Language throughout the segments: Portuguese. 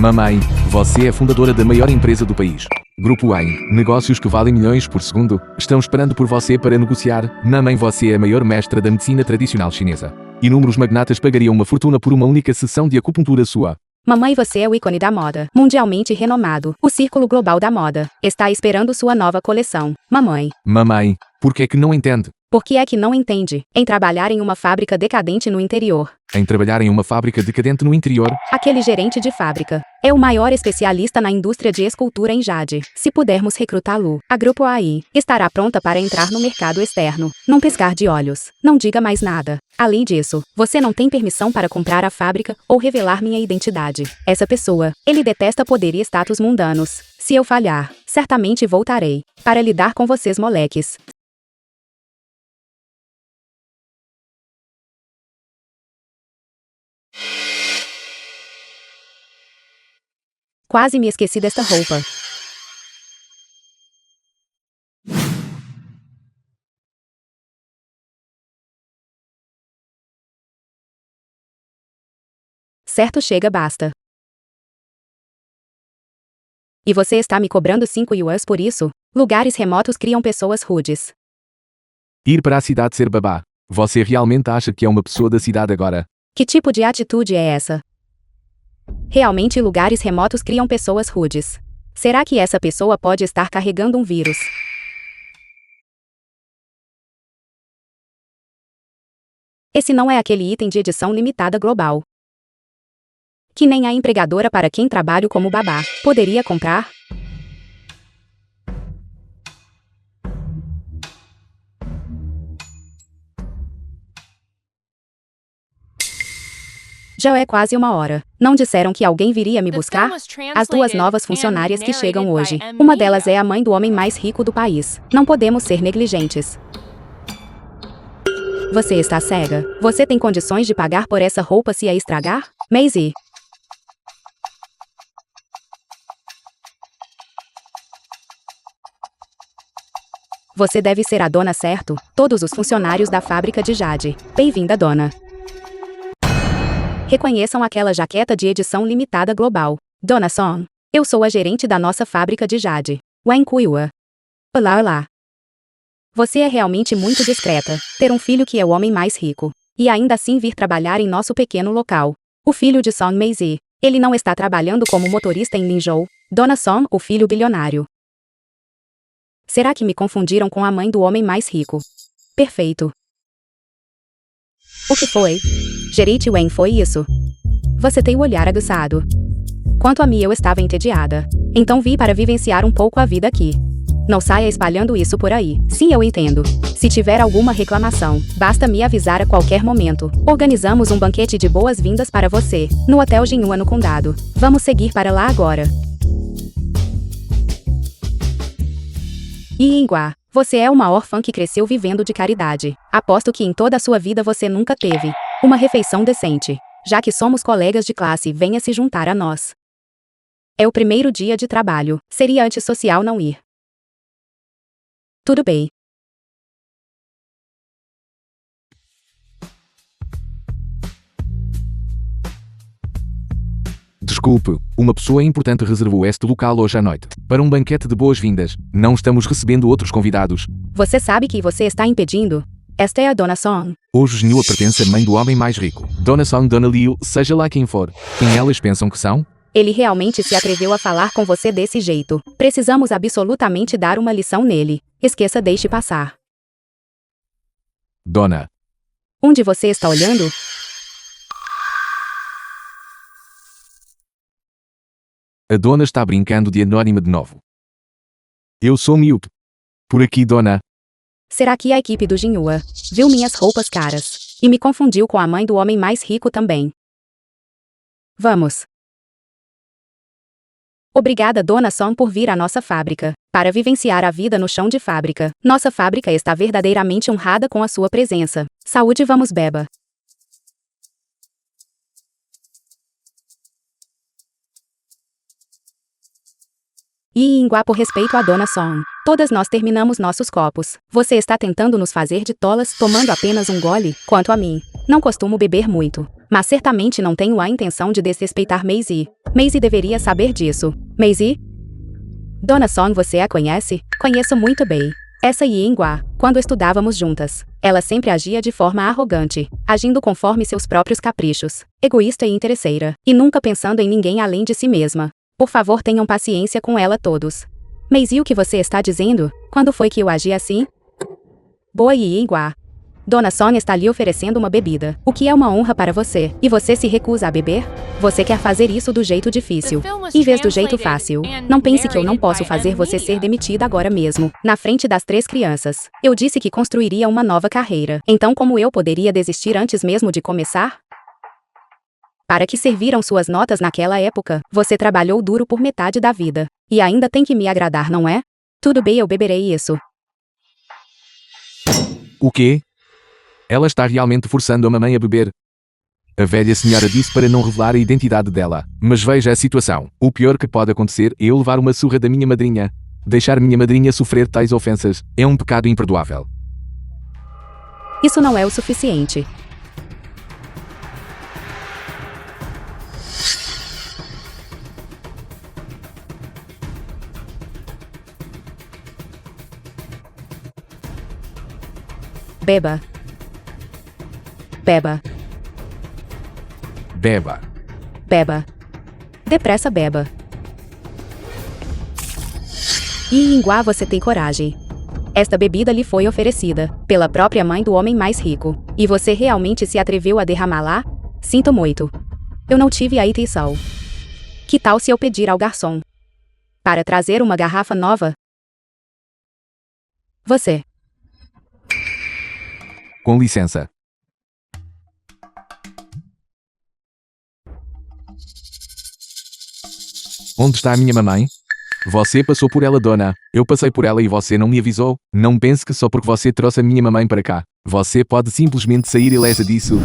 Mamãe, você é fundadora da maior empresa do país. Grupo AIM, negócios que valem milhões por segundo, estão esperando por você para negociar. Mamãe, você é a maior mestra da medicina tradicional chinesa. Inúmeros magnatas pagariam uma fortuna por uma única sessão de acupuntura sua. Mamãe, você é o ícone da moda, mundialmente renomado. O Círculo Global da Moda está esperando sua nova coleção. Mamãe. Mamãe, por que é que não entende? Por que é que não entende? Em trabalhar em uma fábrica decadente no interior. Em trabalhar em uma fábrica decadente no interior? Aquele gerente de fábrica é o maior especialista na indústria de escultura em jade. Se pudermos recrutá-lo, a Grupo AI estará pronta para entrar no mercado externo, num piscar de olhos. Não diga mais nada. Além disso, você não tem permissão para comprar a fábrica ou revelar minha identidade. Essa pessoa, ele detesta poder e status mundanos. Se eu falhar, certamente voltarei para lidar com vocês, moleques. Quase me esqueci desta roupa. Certo, chega, basta. E você está me cobrando 5 yuans por isso? Lugares remotos criam pessoas rudes. Ir para a cidade ser babá. Você realmente acha que é uma pessoa da cidade agora? Que tipo de atitude é essa? Realmente lugares remotos criam pessoas rudes. Será que essa pessoa pode estar carregando um vírus? Esse não é aquele item de edição limitada global. Que nem a empregadora para quem trabalho como babá poderia comprar? Já é quase 1 hora. Não disseram que alguém viria me buscar? As 2 novas funcionárias que chegam hoje. Uma delas é a mãe do homem mais rico do país. Não podemos ser negligentes. Você está cega? Você tem condições de pagar por essa roupa se a estragar? Maisie. Você deve ser a dona, certo? Todos os funcionários da fábrica de jade. Bem-vinda, dona. Reconheçam aquela jaqueta de edição limitada global. Dona Song. Eu sou a gerente da nossa fábrica de jade. Wang Kuiwa. Olá, olá. Você é realmente muito discreta. Ter um filho que é o homem mais rico. E ainda assim vir trabalhar em nosso pequeno local. O filho de Song Maisie. Ele não está trabalhando como motorista em Linzhou. Dona Song, o filho bilionário. Será que me confundiram com a mãe do homem mais rico? Perfeito. O que foi? Gerente Wen, foi isso? Você tem o olhar aguçado. Quanto a mim, eu estava entediada. Então vi para vivenciar um pouco a vida aqui. Não saia espalhando isso por aí. Sim, eu entendo. Se tiver alguma reclamação, basta me avisar a qualquer momento. Organizamos um banquete de boas-vindas para você, no Hotel Jinhua no Condado. Vamos seguir para lá agora. Yinghua, você é uma órfã que cresceu vivendo de caridade. Aposto que em toda a sua vida você nunca teve uma refeição decente. Já que somos colegas de classe, venha se juntar a nós. É o primeiro dia de trabalho. Seria antissocial não ir. Tudo bem. Desculpe, uma pessoa importante reservou este local hoje à noite. Para um banquete de boas-vindas. Não estamos recebendo outros convidados. Você sabe que você está impedindo? Esta é a Dona Song. Hoje Jinhua pertence à mãe do homem mais rico. Dona Song, Dona Liu, seja lá quem for. Quem elas pensam que são? Ele realmente se atreveu a falar com você desse jeito. Precisamos absolutamente dar uma lição nele. Esqueça, deixe passar. Dona. Onde você está olhando? A dona está brincando de anônima de novo. Eu sou míope. Por aqui, dona. Será que a equipe do Jinhua viu minhas roupas caras e me confundiu com a mãe do homem mais rico também? Vamos. Obrigada, Dona Song, por vir à nossa fábrica para vivenciar a vida no chão de fábrica. Nossa fábrica está verdadeiramente honrada com a sua presença. Saúde, vamos, beba. Yinghua, por respeito à Dona Song. Todas nós terminamos nossos copos. Você está tentando nos fazer de tolas tomando apenas um gole? Quanto a mim, não costumo beber muito. Mas certamente não tenho a intenção de desrespeitar Maisie. Maisie deveria saber disso. Maisie? Dona Song, você a conhece? Conheço muito bem. Essa Yinghua, quando estudávamos juntas, ela sempre agia de forma arrogante, agindo conforme seus próprios caprichos, egoísta e interesseira, e nunca pensando em ninguém além de si mesma. Por favor, tenham paciência com ela todos. Maisie, o que você está dizendo? Quando foi que eu agi assim? Boa Yinghua. Dona Song está lhe oferecendo uma bebida, o que é uma honra para você, e você se recusa a beber? Você quer fazer isso do jeito difícil, em vez do jeito fácil. Não pense que eu não posso fazer você ser demitida agora mesmo, na frente das 3 crianças. Eu disse que construiria uma nova carreira. Então como eu poderia desistir antes mesmo de começar? Para que serviram suas notas naquela época? Você trabalhou duro por metade da vida. E ainda tem que me agradar, não é? Tudo bem, eu beberei isso. O quê? Ela está realmente forçando a mamãe a beber. A velha senhora disse para não revelar a identidade dela. Mas veja a situação. O pior que pode acontecer é eu levar uma surra da minha madrinha. Deixar minha madrinha sofrer tais ofensas é um pecado imperdoável. Isso não é o suficiente. Beba. Beba. Beba. Beba. Depressa, beba. Yinghua, você tem coragem. Esta bebida lhe foi oferecida pela própria mãe do homem mais rico. E você realmente se atreveu a derramá-la? Sinto muito. Eu não tive a intenção. Que tal se eu pedir ao garçom para trazer uma garrafa nova? Você. Com licença. Onde está a minha mamãe? Você passou por ela, dona. Eu passei por ela e você não me avisou. Não pense que só porque você trouxe a minha mamãe para cá, você pode simplesmente sair ilesa disso.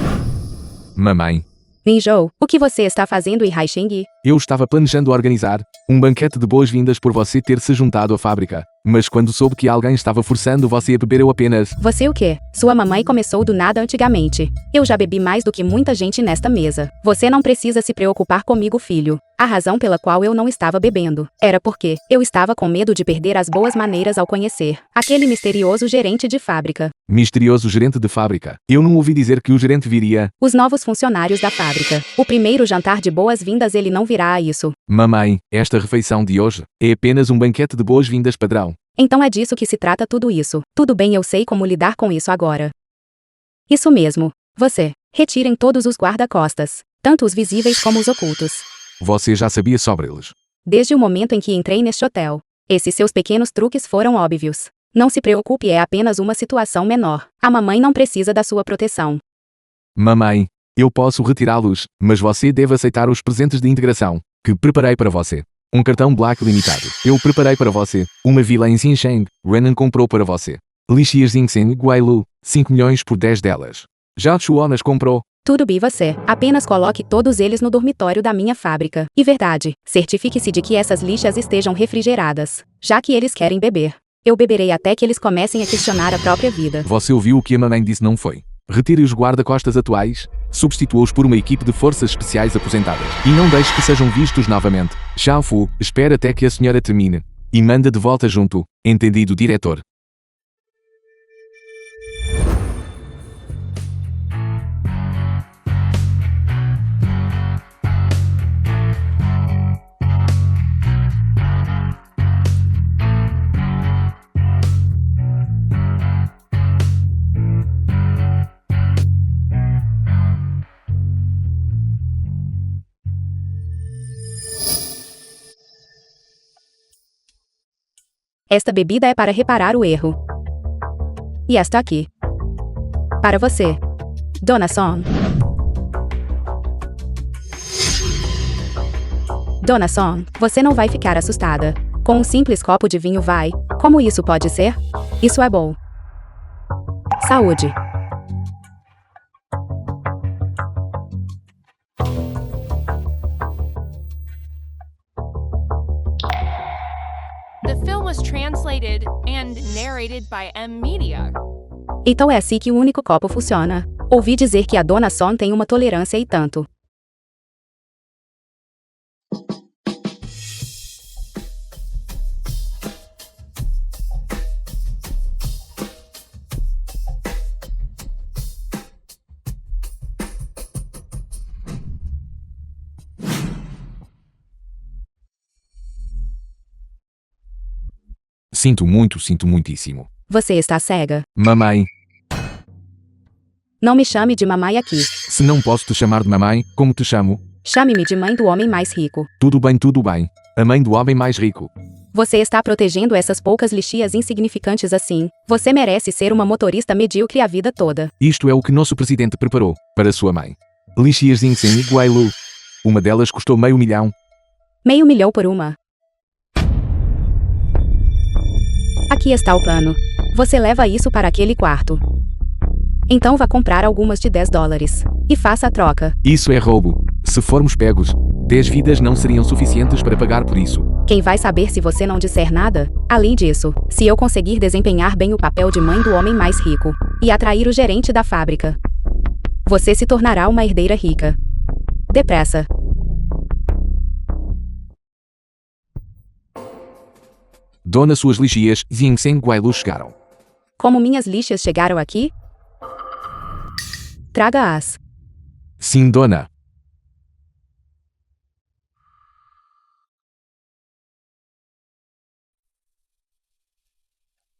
Mamãe. Ninjou, o que você está fazendo em Haixing? Eu estava planejando organizar um banquete de boas-vindas por você ter se juntado à fábrica. Mas quando soube que alguém estava forçando você a beber, eu apenas... Você o quê? Sua mamãe começou do nada antigamente. Eu já bebi mais do que muita gente nesta mesa. Você não precisa se preocupar comigo, filho. A razão pela qual eu não estava bebendo era porque eu estava com medo de perder as boas maneiras ao conhecer aquele misterioso gerente de fábrica. Misterioso gerente de fábrica? Eu não ouvi dizer que o gerente viria. Os novos funcionários da fábrica. O primeiro jantar de boas-vindas, ele não virá a isso. Mamãe, esta refeição de hoje é apenas um banquete de boas-vindas padrão. Então é disso que se trata tudo isso. Tudo bem, eu sei como lidar com isso agora. Isso mesmo. Você. Retirem todos os guarda-costas, tanto os visíveis como os ocultos. Você já sabia sobre eles? Desde o momento em que entrei neste hotel. Esses seus pequenos truques foram óbvios. Não se preocupe, é apenas uma situação menor. A mamãe não precisa da sua proteção. Mamãe, eu posso retirá-los, mas você deve aceitar os presentes de integração que preparei para você. Um cartão Black limitado. Eu preparei para você. Uma vila em Xincheng. Renan comprou para você. Lixias Yingxin Guailu. 5 milhões por 10 delas. Já Chuonas comprou. Tudo bem, você. Apenas coloque todos eles no dormitório da minha fábrica. E verdade, certifique-se de que essas lixas estejam refrigeradas, já que eles querem beber. Eu beberei até que eles comecem a questionar a própria vida. Você ouviu o que a mamãe disse, não foi? Retire os guarda-costas atuais, substitua-os por uma equipe de forças especiais aposentadas. E não deixe que sejam vistos novamente. Xiao Fu, espera até que a senhora termine. E manda de volta junto. Entendido, diretor? Esta bebida é para reparar o erro. E esta aqui. Para você, Dona Song. Dona Song, você não vai ficar assustada. Com um simples copo de vinho vai. Como isso pode ser? Isso é bom. Saúde. The film was translated and narrated by M Media. Então é assim que o único copo funciona. Ouvi dizer que a Dona Son tem uma tolerância e tanto. Sinto muitíssimo. Você está cega? Mamãe, Não me chame de mamãe aqui. se não posso te chamar de mamãe, como te chamo? Chame-me de mãe do homem mais rico. Tudo bem, tudo bem. A mãe do homem mais rico. Você está protegendo essas poucas lixias insignificantes assim. Você merece ser uma motorista medíocre a vida toda. Isto é o que nosso presidente preparou para sua mãe. Lixias Insen Guailu. Uma delas custou $500 mil. $500 mil por uma. Aqui está o plano. Você leva isso para aquele quarto. Então vá comprar algumas de $10. E faça a troca. Isso é roubo. Se formos pegos, 10 vidas não seriam suficientes para pagar por isso. Quem vai saber se você não disser nada? Além disso, se eu conseguir desempenhar bem o papel de mãe do homem mais rico e atrair o gerente da fábrica, você se tornará uma herdeira rica. Depressa. Dona, suas lixias Insen Guailu chegaram. Como minhas lixas chegaram aqui? Traga-as. Sim, dona.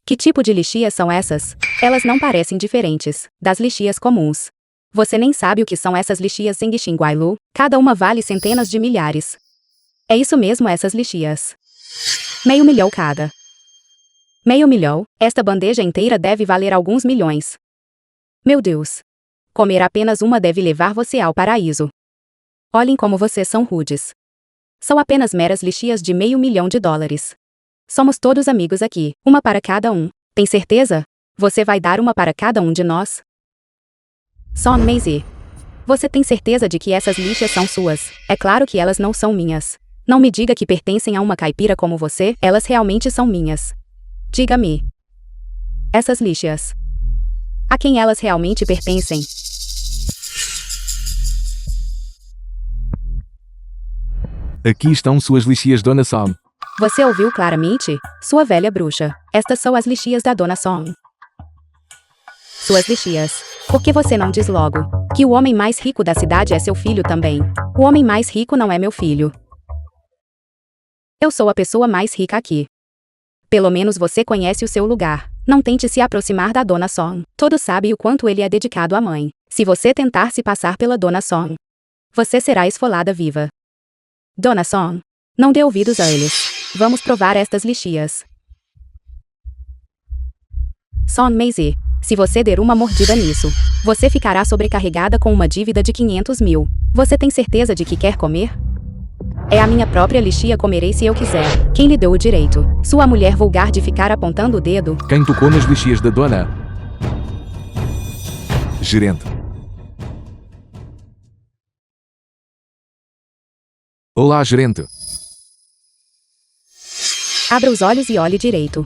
Que tipo de lixias são essas? Elas não parecem diferentes das lixias comuns. Você nem sabe o que são essas lixias Zengxin Guailu. Cada uma vale centenas de milhares. É isso mesmo, essas lixias. $500 mil cada. $500 mil? Esta bandeja inteira deve valer alguns milhões. Meu Deus. Comer apenas uma deve levar você ao paraíso. Olhem como vocês são rudes. São apenas meras lixias de $500 mil. Somos todos amigos aqui, uma para cada um. Tem certeza? Você vai dar uma para cada um de nós? Son Meizi. Você tem certeza de que essas lixas são suas? É claro que elas não são minhas. Não me diga que pertencem a uma caipira como você, elas realmente são minhas. Diga-me. Essas lixas. A quem elas realmente pertencem? Aqui estão suas lixias, Dona Som. Você ouviu claramente? Sua velha bruxa. Estas são as lixias da Dona Son. Suas lixias. Por que você não diz logo que o homem mais rico da cidade é seu filho também? O homem mais rico não é meu filho. Eu sou a pessoa mais rica aqui. Pelo menos você conhece o seu lugar. Não tente se aproximar da Dona Son. Todos sabem o quanto ele é dedicado à mãe. Se você tentar se passar pela Dona Son, você será esfolada viva. Dona Son, não dê ouvidos a eles. Vamos provar estas lixias. Son Meizi, se você der uma mordida nisso, você ficará sobrecarregada com uma dívida de $500 mil. Você tem certeza de que quer comer? É a minha própria lixia, comerei se eu quiser. Quem lhe deu o direito? Sua mulher vulgar de ficar apontando o dedo? Quem tocou nas lixias da dona? Gerente. Olá, gerente. Abra os olhos e olhe direito.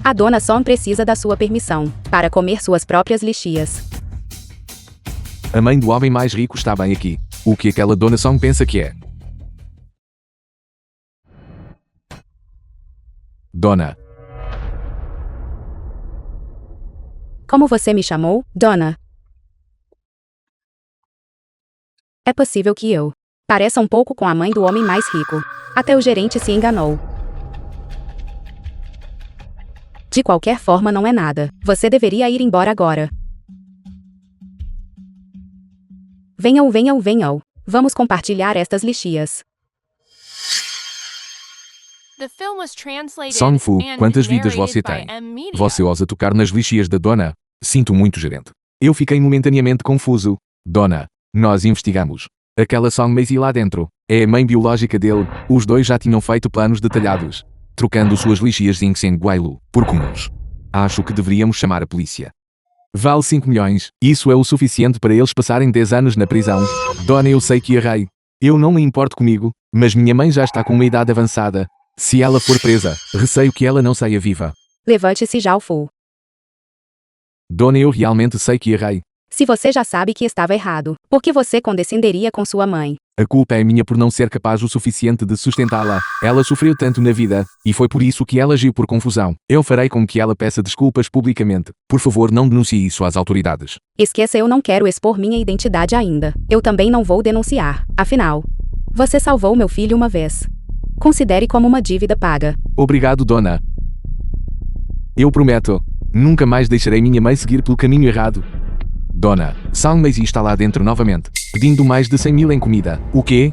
A Dona Son precisa da sua permissão para comer suas próprias lixias. A mãe do homem mais rico está bem aqui. O que aquela Dona Som pensa que é? Dona. Como você me chamou, Dona? É possível que eu pareça um pouco com a mãe do homem mais rico. Até o gerente se enganou. De qualquer forma, não é nada. Você deveria ir embora agora. Venham, venham, venham. Vamos compartilhar estas lixias. The film was translated Song Fu, and quantas vidas narrated você by tem? M Media. Você ousa tocar nas lixias da dona? Sinto muito, gerente. Eu fiquei momentaneamente confuso. Dona, nós investigamos. Aquela Song Meizi lá dentro é a mãe biológica dele. Os dois já tinham feito planos detalhados, trocando suas lixias Insen Guailu por comuns. Acho que deveríamos chamar a polícia. Vale 5 milhões. Isso é o suficiente para eles passarem 10 anos na prisão. Dona, eu sei que errei. Eu não me importo comigo, mas minha mãe já está com uma idade avançada. Se ela for presa, receio que ela não saia viva. Levante-se já, Fu. Dona, eu realmente sei que errei. Se você já sabe que estava errado, por que você condescenderia com sua mãe? A culpa é minha por não ser capaz o suficiente de sustentá-la. Ela sofreu tanto na vida, e foi por isso que ela agiu por confusão. Eu farei com que ela peça desculpas publicamente. Por favor, não denuncie isso às autoridades. Esqueça, eu não quero expor minha identidade ainda. Eu também não vou denunciar. Afinal, você salvou meu filho uma vez. Considere como uma dívida paga. Obrigado, dona. Eu prometo, nunca mais deixarei minha mãe seguir pelo caminho errado. Dona, Song Maisie está lá dentro novamente, pedindo mais de 100 mil em comida. O quê?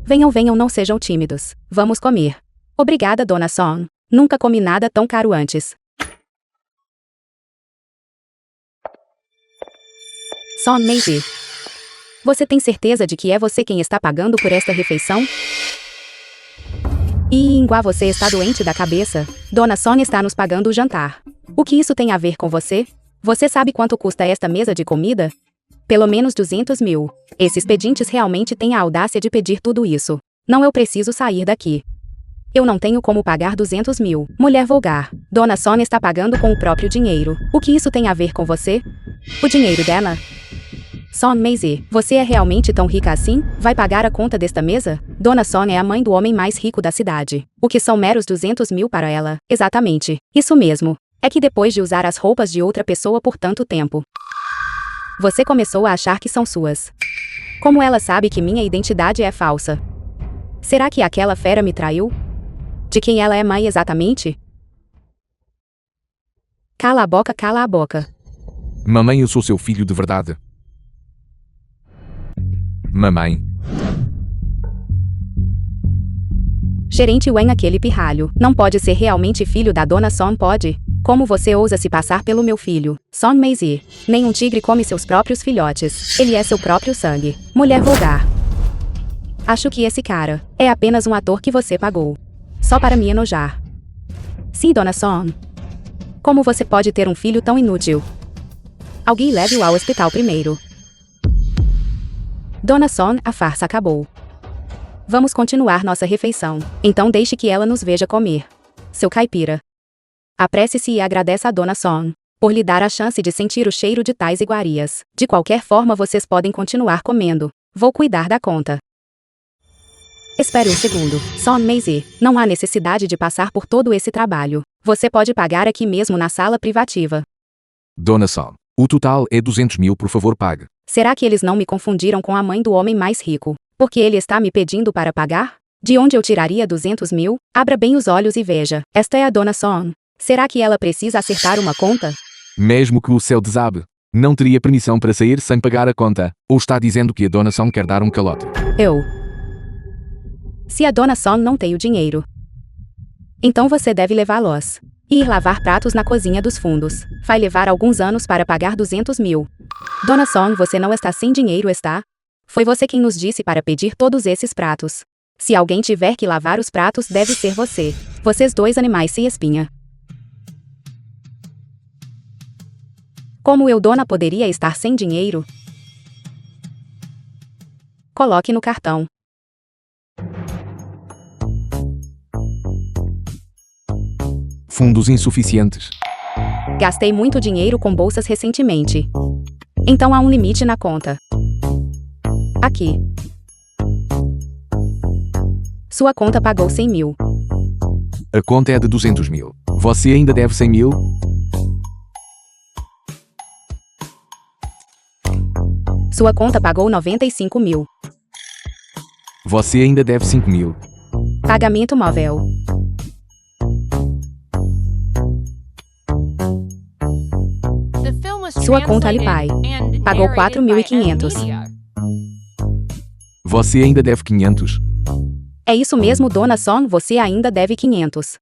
Venham, venham, não sejam tímidos. Vamos comer. Obrigada, Dona Song. Nunca comi nada tão caro antes. Song Maisie. Você tem certeza de que é você quem está pagando por esta refeição? Ingua, você está doente da cabeça? Dona Song está nos pagando o jantar. O que isso tem a ver com você? Você sabe quanto custa esta mesa de comida? Pelo menos 200 mil. Esses pedintes realmente têm a audácia de pedir tudo isso. Não, eu preciso sair daqui. Eu não tenho como pagar 200 mil. Mulher vulgar. Dona Song está pagando com o próprio dinheiro. O que isso tem a ver com você? O dinheiro dela? Song Maisie, você é realmente tão rica assim? Vai pagar a conta desta mesa? Dona Song é a mãe do homem mais rico da cidade. O que são meros 200 mil para ela? Exatamente. Isso mesmo. É que depois de usar as roupas de outra pessoa por tanto tempo, você começou a achar que são suas. Como ela sabe que minha identidade é falsa? Será que aquela fera me traiu? De quem ela é mãe exatamente? Cala a boca, cala a boca. Mamãe, eu sou seu filho de verdade. Mamãe. Gerente Wen, aquele pirralho, não pode ser realmente filho da Dona Song, pode? Como você ousa se passar pelo meu filho? Song Maisie. Nenhum tigre come seus próprios filhotes. Ele é seu próprio sangue. Mulher vulgar. Acho que esse cara é apenas um ator que você pagou. Só para me enojar. Sim, Dona Song. Como você pode ter um filho tão inútil? Alguém leve-o ao hospital primeiro. Dona Song, a farsa acabou. Vamos continuar nossa refeição. Então deixe que ela nos veja comer. Seu caipira. Apresse-se e agradeça a Dona Song por lhe dar a chance de sentir o cheiro de tais iguarias. De qualquer forma, vocês podem continuar comendo. Vou cuidar da conta. Espere um segundo. Song Maisie, não há necessidade de passar por todo esse trabalho. Você pode pagar aqui mesmo na sala privativa. Dona Song, o total é 200 mil, por favor, pague. Será que eles não me confundiram com a mãe do homem mais rico? Porque ele está me pedindo para pagar? De onde eu tiraria 200 mil? Abra bem os olhos e veja. Esta é a Dona Song. Será que ela precisa acertar uma conta? Mesmo que o céu desabe, não teria permissão para sair sem pagar a conta. Ou está dizendo que a Dona Song quer dar um calote? Se a Dona Song não tem o dinheiro, então você deve levá-los. E ir lavar pratos na cozinha dos fundos. Vai levar alguns anos para pagar 200 mil. Dona Song, você não está sem dinheiro, está? Foi você quem nos disse para pedir todos esses pratos. Se alguém tiver que lavar os pratos, deve ser você. Vocês dois animais sem espinha. Como eu, dona, poderia estar sem dinheiro? Coloque no cartão. Fundos insuficientes. Gastei muito dinheiro com bolsas recentemente. Então há um limite na conta. Aqui. Sua conta pagou 100 mil. A conta é de 200 mil. Você ainda deve 100 mil? Sua conta pagou 95 mil. Você ainda deve 5 mil. Pagamento móvel. The film was Sua conta Alipay. translated and Pagou narrated by 4.500. Media. Você ainda deve 500. É isso mesmo, Dona Song, você ainda deve 500.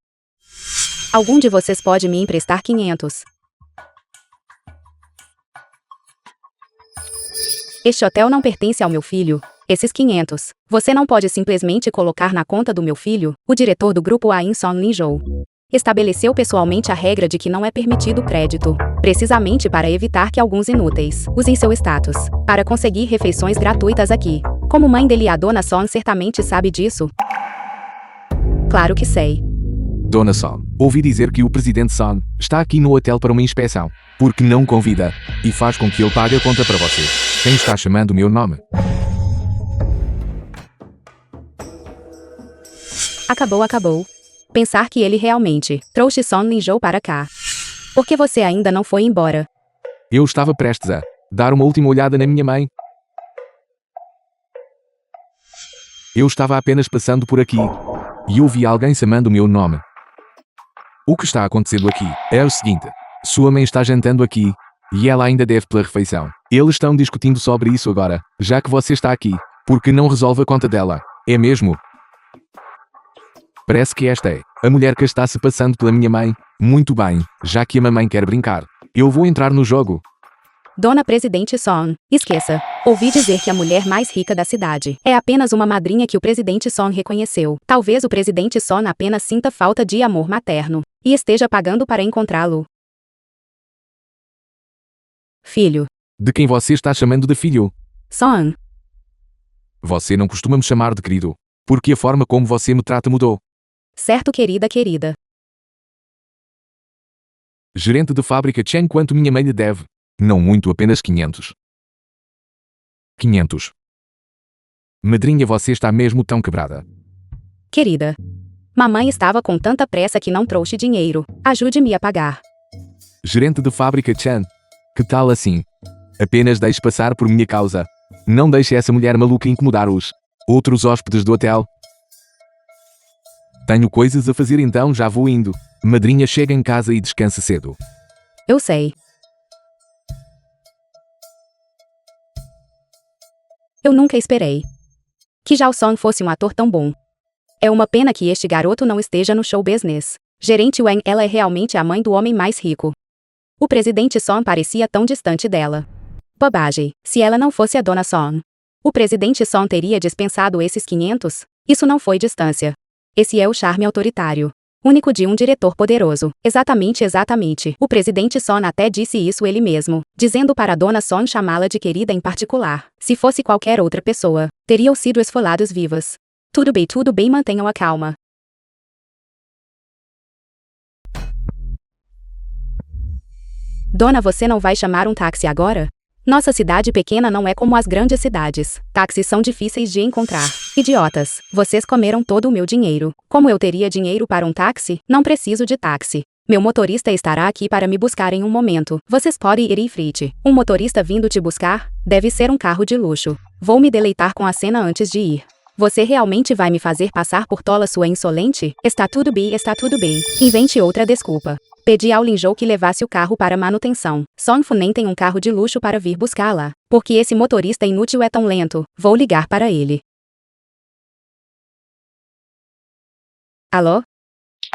Algum de vocês pode me emprestar 500? Este hotel não pertence ao meu filho. Esses 500, você não pode simplesmente colocar na conta do meu filho. O diretor do grupo Ain Song Linjou estabeleceu pessoalmente a regra de que não é permitido crédito, precisamente para evitar que alguns inúteis usem seu status para conseguir refeições gratuitas aqui. Como mãe dele, a Dona Song certamente sabe disso. Claro que sei. Dona Son, ouvi dizer que o presidente Son está aqui no hotel para uma inspeção. Por que não convida? E faz com que ele pague a conta para você. Quem está chamando o meu nome? Acabou. Pensar que ele realmente trouxe Son Linjou para cá. Por que você ainda não foi embora? Eu estava prestes a dar uma última olhada na minha mãe. Eu estava apenas passando por aqui e ouvi alguém chamando o meu nome. O que está acontecendo aqui é o seguinte: sua mãe está jantando aqui e ela ainda deve pela refeição. Eles estão discutindo sobre isso agora, já que você está aqui. Por que não resolve a conta dela? É mesmo? Parece que esta é a mulher que está se passando pela minha mãe. Muito bem, já que a mamãe quer brincar, eu vou entrar no jogo. Dona Presidente Son, esqueça. Ouvi dizer que a mulher mais rica da cidade é apenas uma madrinha que o presidente Son reconheceu. Talvez o presidente Son apenas sinta falta de amor materno e esteja pagando para encontrá-lo. Filho. De quem você está chamando de filho? Son. Você não costuma me chamar de querido, porque a forma como você me trata mudou. Certo, querida. Gerente de fábrica Chen, quanto minha mãe lhe deve? Não muito, apenas 500. 500. Madrinha, você está mesmo tão quebrada. Querida. Mamãe estava com tanta pressa que não trouxe dinheiro. Ajude-me a pagar. Gerente de fábrica Chen. Que tal assim? Apenas deixe passar por minha causa. Não deixe essa mulher maluca incomodar os outros hóspedes do hotel. Tenho coisas a fazer, então já vou indo. Madrinha, chega em casa e descanse cedo. Eu sei. Eu nunca esperei que Zhao Song fosse um ator tão bom. É uma pena que este garoto não esteja no show business. Gerente Wang, ela é realmente a mãe do homem mais rico. O presidente Son parecia tão distante dela. Bobagem, se ela não fosse a Dona Son. O presidente Son teria dispensado esses 500? Isso não foi distância. Esse é o charme autoritário único de um diretor poderoso. Exatamente. O presidente Son até disse isso ele mesmo, dizendo para a Dona Son chamá-la de querida em particular. Se fosse qualquer outra pessoa, teriam sido esfolados vivas. Tudo bem, mantenham a calma. Dona, você não vai chamar um táxi agora? Nossa cidade pequena não é como as grandes cidades. Táxis são difíceis de encontrar. Idiotas, vocês comeram todo o meu dinheiro. Como eu teria dinheiro para um táxi? Não preciso de táxi. Meu motorista estará aqui para me buscar em um momento. Vocês podem ir em frente. Um motorista vindo te buscar? Deve ser um carro de luxo. Vou me deleitar com a cena antes de ir. Você realmente vai me fazer passar por tola, sua insolente? Está tudo bem. Invente outra desculpa. Pedi ao Linjou que levasse o carro para manutenção. Son Fu nem tem um carro de luxo para vir buscá-la. Porque esse motorista inútil é tão lento. Vou ligar para ele. Alô?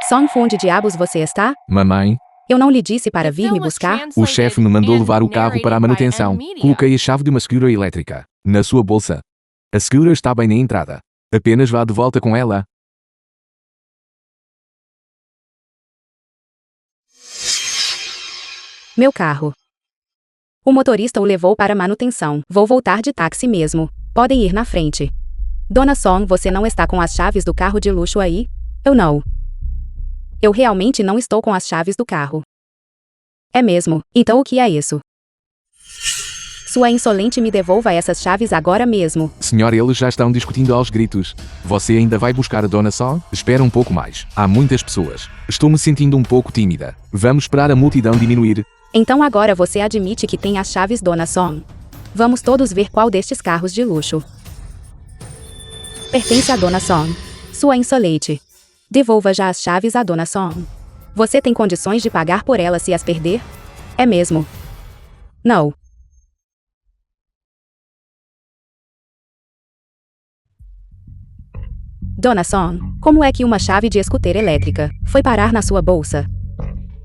Son Fu, onde diabos você está? Mamãe, Eu não lhe disse para vir me buscar? o chefe me mandou levar o carro para a manutenção. Coloquei a chave de uma scooter elétrica na sua bolsa. A scooter está bem na entrada. Apenas vá de volta com ela. Meu carro. O motorista o levou para manutenção. Vou voltar de táxi mesmo. Podem ir na frente. Dona Son, você não está com as chaves do carro de luxo aí? Eu não. Eu realmente não estou com as chaves do carro. É mesmo? Então o que é isso? Sua insolente, me devolva essas chaves agora mesmo. Senhora, eles já estão discutindo aos gritos. Você ainda vai buscar a Dona Son? Espera um pouco mais. Há muitas pessoas. Estou me sentindo um pouco tímida. Vamos esperar a multidão diminuir. Então agora você admite que tem as chaves, Dona Son. Vamos todos ver qual destes carros de luxo pertence à Dona Son. Sua insolente. Devolva já as chaves à Dona Son. Você tem condições de pagar por elas se as perder? É mesmo? Não. Dona Son, como é que uma chave de scooter elétrica foi parar na sua bolsa?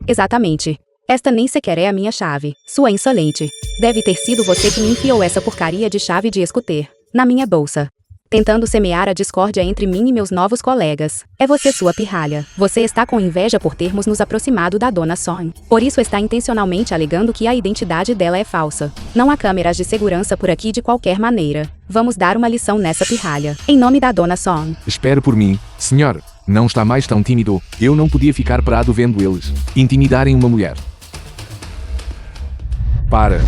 Exatamente. Esta nem sequer é a minha chave. Sua insolente. Deve ter sido você que me enfiou essa porcaria de chave de scooter na minha bolsa, tentando semear a discórdia entre mim e meus novos colegas. É você, sua pirralha. Você está com inveja por termos nos aproximado da Dona Son. Por isso está intencionalmente alegando que a identidade dela é falsa. Não há câmeras de segurança por aqui de qualquer maneira. Vamos dar uma lição nessa pirralha. Em nome da Dona Son. Espere por mim, senhor. Não está mais tão tímido. Eu não podia ficar parado vendo eles intimidarem uma mulher. Para.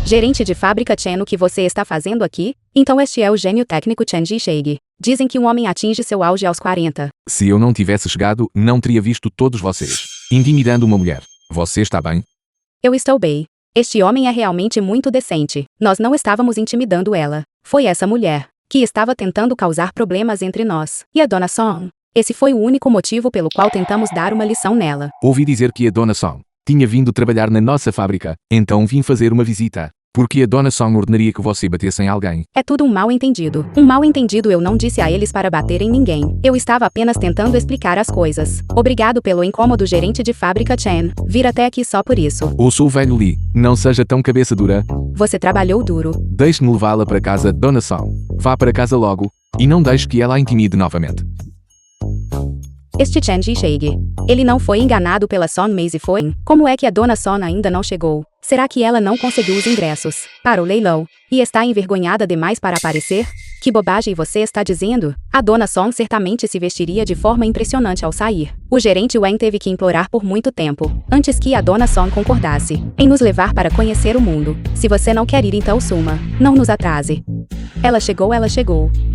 Gerente de fábrica Chen, o que você está fazendo aqui? Então este é o gênio técnico Chen Jisheng. Dizem que um homem atinge seu auge aos 40. Se eu não tivesse chegado, não teria visto todos vocês intimidando uma mulher. Você está bem? Eu estou bem. Este homem é realmente muito decente. Nós não estávamos intimidando ela. Foi essa mulher que estava tentando causar problemas entre nós e a Dona Song. Esse foi o único motivo pelo qual tentamos dar uma lição nela. Ouvi dizer que a Dona Song tinha vindo trabalhar na nossa fábrica, então vim fazer uma visita. Porque a Dona Song ordenaria que você batesse em alguém. É tudo um mal-entendido. Um mal-entendido. Eu não disse a eles para bater em ninguém. Eu estava apenas tentando explicar as coisas. Obrigado pelo incômodo, gerente de fábrica Chen. Vir até aqui só por isso. Ouço o velho Lee. Não seja tão cabeça dura. Você trabalhou duro. Deixe-me levá-la para casa, Dona Song. Vá para casa logo. E não deixe que ela a intimide novamente. Este Chen Jisheng. Ele não foi enganado pela Son Maze foi? Como é que a Dona Son ainda não chegou? Será que ela não conseguiu os ingressos para o leilão? E está envergonhada demais para aparecer? Que bobagem você está dizendo? A Dona Son certamente se vestiria de forma impressionante ao sair. O gerente Wen teve que implorar por muito tempo, antes que a Dona Son concordasse em nos levar para conhecer o mundo. Se você não quer ir, então suma. Não nos atrase. Ela chegou.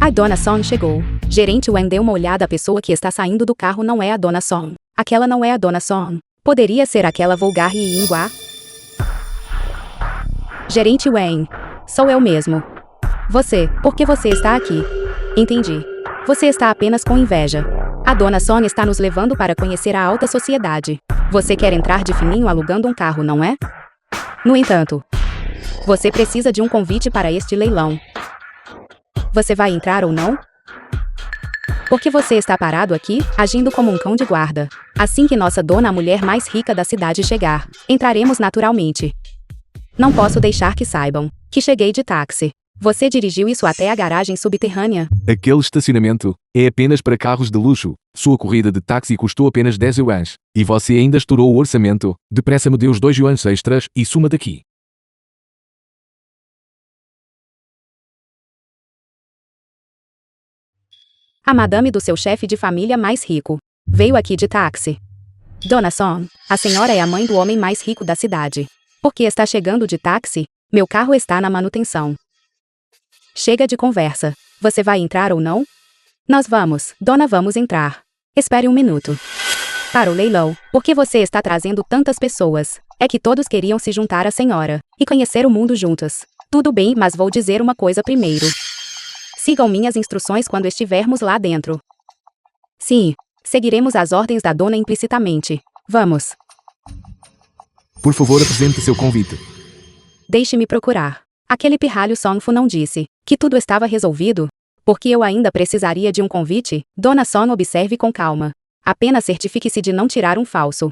A Dona Son chegou. Gerente Wen deu uma olhada. A pessoa que está saindo do carro não é a Dona Son. Aquela não é a Dona Son. Poderia ser aquela vulgar Yinghua? Gerente Wen. Sou eu mesmo. Por que você está aqui? Entendi. Você está apenas com inveja. A Dona Son está nos levando para conhecer a alta sociedade. Você quer entrar de fininho alugando um carro, não é? No entanto, você precisa de um convite para este leilão. Você vai entrar ou não? Por que você está parado aqui, agindo como um cão de guarda? Assim que nossa dona, a mulher mais rica da cidade, chegar, entraremos naturalmente. Não posso deixar que saibam que cheguei de táxi. Você dirigiu isso até a garagem subterrânea? Aquele estacionamento é apenas para carros de luxo. Sua corrida de táxi custou apenas 10 yuans. E você ainda estourou o orçamento. Depressa me dê os 2 yuans extras e suma daqui. A madame do seu chefe de família mais rico veio aqui de táxi. Dona Son, a senhora é a mãe do homem mais rico da cidade. Por que está chegando de táxi? Meu carro está na manutenção. Chega de conversa. Você vai entrar ou não? Nós vamos, dona, vamos entrar. Espere um minuto. Para o leilão, por que você está trazendo tantas pessoas? É que todos queriam se juntar à senhora e conhecer o mundo juntas. Tudo bem, mas vou dizer uma coisa primeiro. Sigam minhas instruções quando estivermos lá dentro. Sim, seguiremos as ordens da dona implicitamente. Vamos. Por favor, apresente seu convite. Deixe-me procurar. Aquele pirralho Songfu não disse que tudo estava resolvido? Porque eu ainda precisaria de um convite? Dona Son, observe com calma. Apenas certifique-se de não tirar um falso.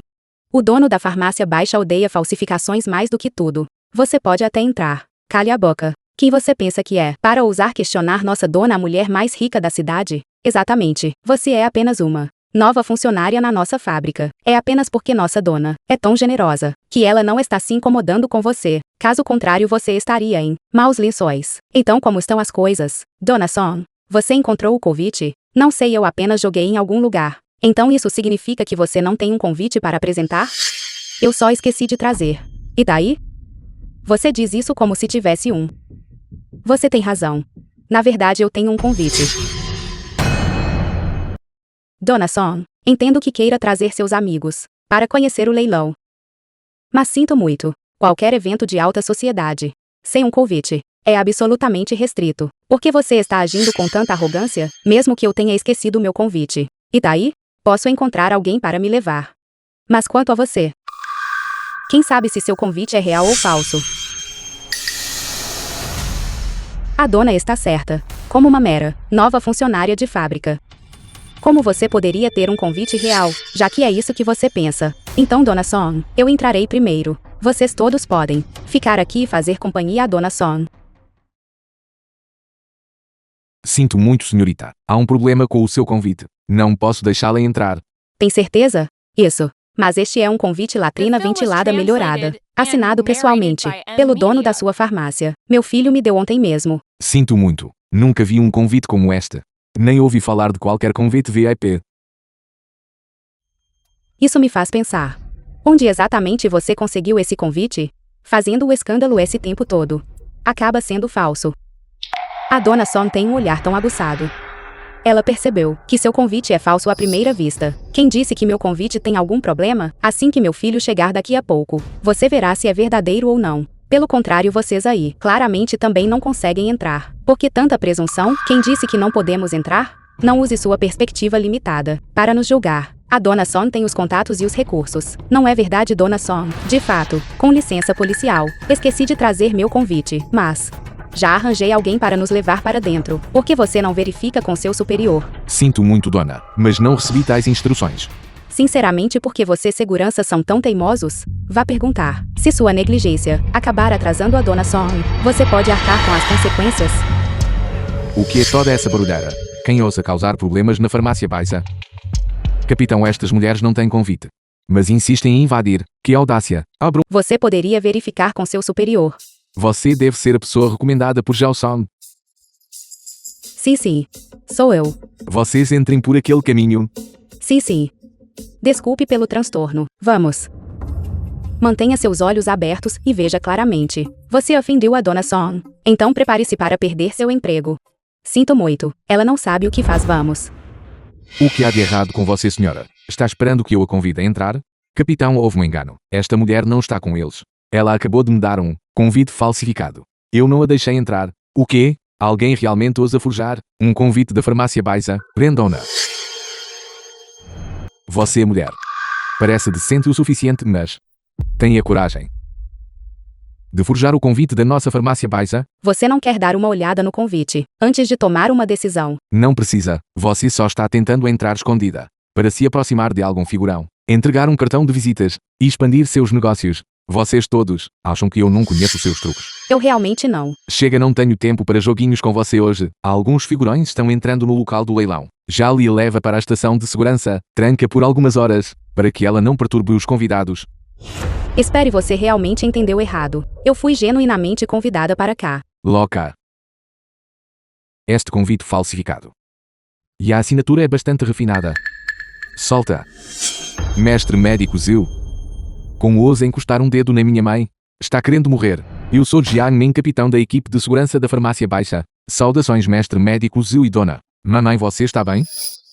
O dono da farmácia baixa odeia falsificações mais do que tudo. Você pode até entrar. Cale a boca. Quem você pensa que é? Para ousar questionar nossa dona, a mulher mais rica da cidade? Exatamente. Você é apenas uma nova funcionária na nossa fábrica. É apenas porque nossa dona é tão generosa que ela não está se incomodando com você. Caso contrário, você estaria em maus lençóis. Então, como estão as coisas? Dona Son, você encontrou o convite? Não sei, eu apenas joguei em algum lugar. Então isso significa que você não tem um convite para apresentar? Eu só esqueci de trazer. E daí? Você diz isso como se tivesse um. Você tem razão. Na verdade, eu tenho um convite. Dona Son, entendo que queira trazer seus amigos para conhecer o leilão. Mas sinto muito. Qualquer evento de alta sociedade sem um convite é absolutamente restrito. Por que você está agindo com tanta arrogância, mesmo que eu tenha esquecido meu convite? E daí? Posso encontrar alguém para me levar. Mas quanto a você? Quem sabe se seu convite é real ou falso? A dona está certa. Como uma mera nova funcionária de fábrica. Como você poderia ter um convite real, já que é isso que você pensa? Então, Dona Son, eu entrarei primeiro. Vocês todos podem ficar aqui e fazer companhia à Dona Son. Sinto muito, senhorita. Há um problema com o seu convite. Não posso deixá-la entrar. Tem certeza? Isso. Mas este é um convite latrina ventilada melhorada, assinado pessoalmente pelo dono da sua farmácia. Meu filho me deu ontem mesmo. Sinto muito. Nunca vi um convite como este. Nem ouvi falar de qualquer convite VIP. Isso me faz pensar. Onde exatamente você conseguiu esse convite? Fazendo o escândalo esse tempo todo. Acaba sendo falso. A dona Son tem um olhar tão aguçado. Ela percebeu que seu convite é falso à primeira vista. Quem disse que meu convite tem algum problema? Assim que meu filho chegar daqui a pouco, você verá se é verdadeiro ou não. Pelo contrário, vocês aí, claramente também não conseguem entrar. Por que tanta presunção? Quem disse que não podemos entrar? Não use sua perspectiva limitada para nos julgar. A dona Son tem os contatos e os recursos. Não é verdade, dona Son? De fato, com licença policial, esqueci de trazer meu convite, mas já arranjei alguém para nos levar para dentro. Por que você não verifica com seu superior? Sinto muito, dona, mas não recebi tais instruções. Sinceramente, por que vocês segurança são tão teimosos? Vá perguntar. Se sua negligência acabar atrasando a dona Son, você pode arcar com as consequências. O que é toda essa barulheira? Quem ousa causar problemas na farmácia Baixa? Capitão, estas mulheres não têm convite, mas insistem em invadir. Que audácia! Abro. Você poderia verificar com seu superior. Você deve ser a pessoa recomendada por Gelson. Sim, sou eu. Vocês entrem por aquele caminho. Sim. Desculpe pelo transtorno. Vamos. Mantenha seus olhos abertos e veja claramente. Você ofendeu a dona Son. Então prepare-se para perder seu emprego. Sinto muito. Ela não sabe o que faz. Vamos. O que há de errado com você, senhora? Está esperando que eu a convide a entrar? Capitão, houve um engano. Esta mulher não está com eles. Ela acabou de me dar um convite falsificado. Eu não a deixei entrar. O quê? Alguém realmente ousa forjar um convite da farmácia Baixa? Prendam-na. Você, mulher, parece decente o suficiente, mas tenha coragem de forjar o convite da nossa farmácia Baixa? Você não quer dar uma olhada no convite antes de tomar uma decisão? Não precisa. Você só está tentando entrar escondida para se aproximar de algum figurão, entregar um cartão de visitas e expandir seus negócios. Vocês todos acham que eu não conheço seus truques. Eu realmente não. Chega, não tenho tempo para joguinhos com você hoje. Alguns figurões estão entrando no local do leilão. Já lhe leva para a estação de segurança, tranca por algumas horas, para que ela não perturbe os convidados. Espere, você realmente entendeu errado. Eu fui genuinamente convidada para cá. Louca. Este convite falsificado. E a assinatura é bastante refinada. Solta. Mestre médico Zil. Como ousa encostar um dedo na minha mãe? Está querendo morrer. Eu sou Jiang Min, capitão da equipe de segurança da farmácia Baixa. Saudações, mestre médico Zil e dona. Mamãe, você está bem?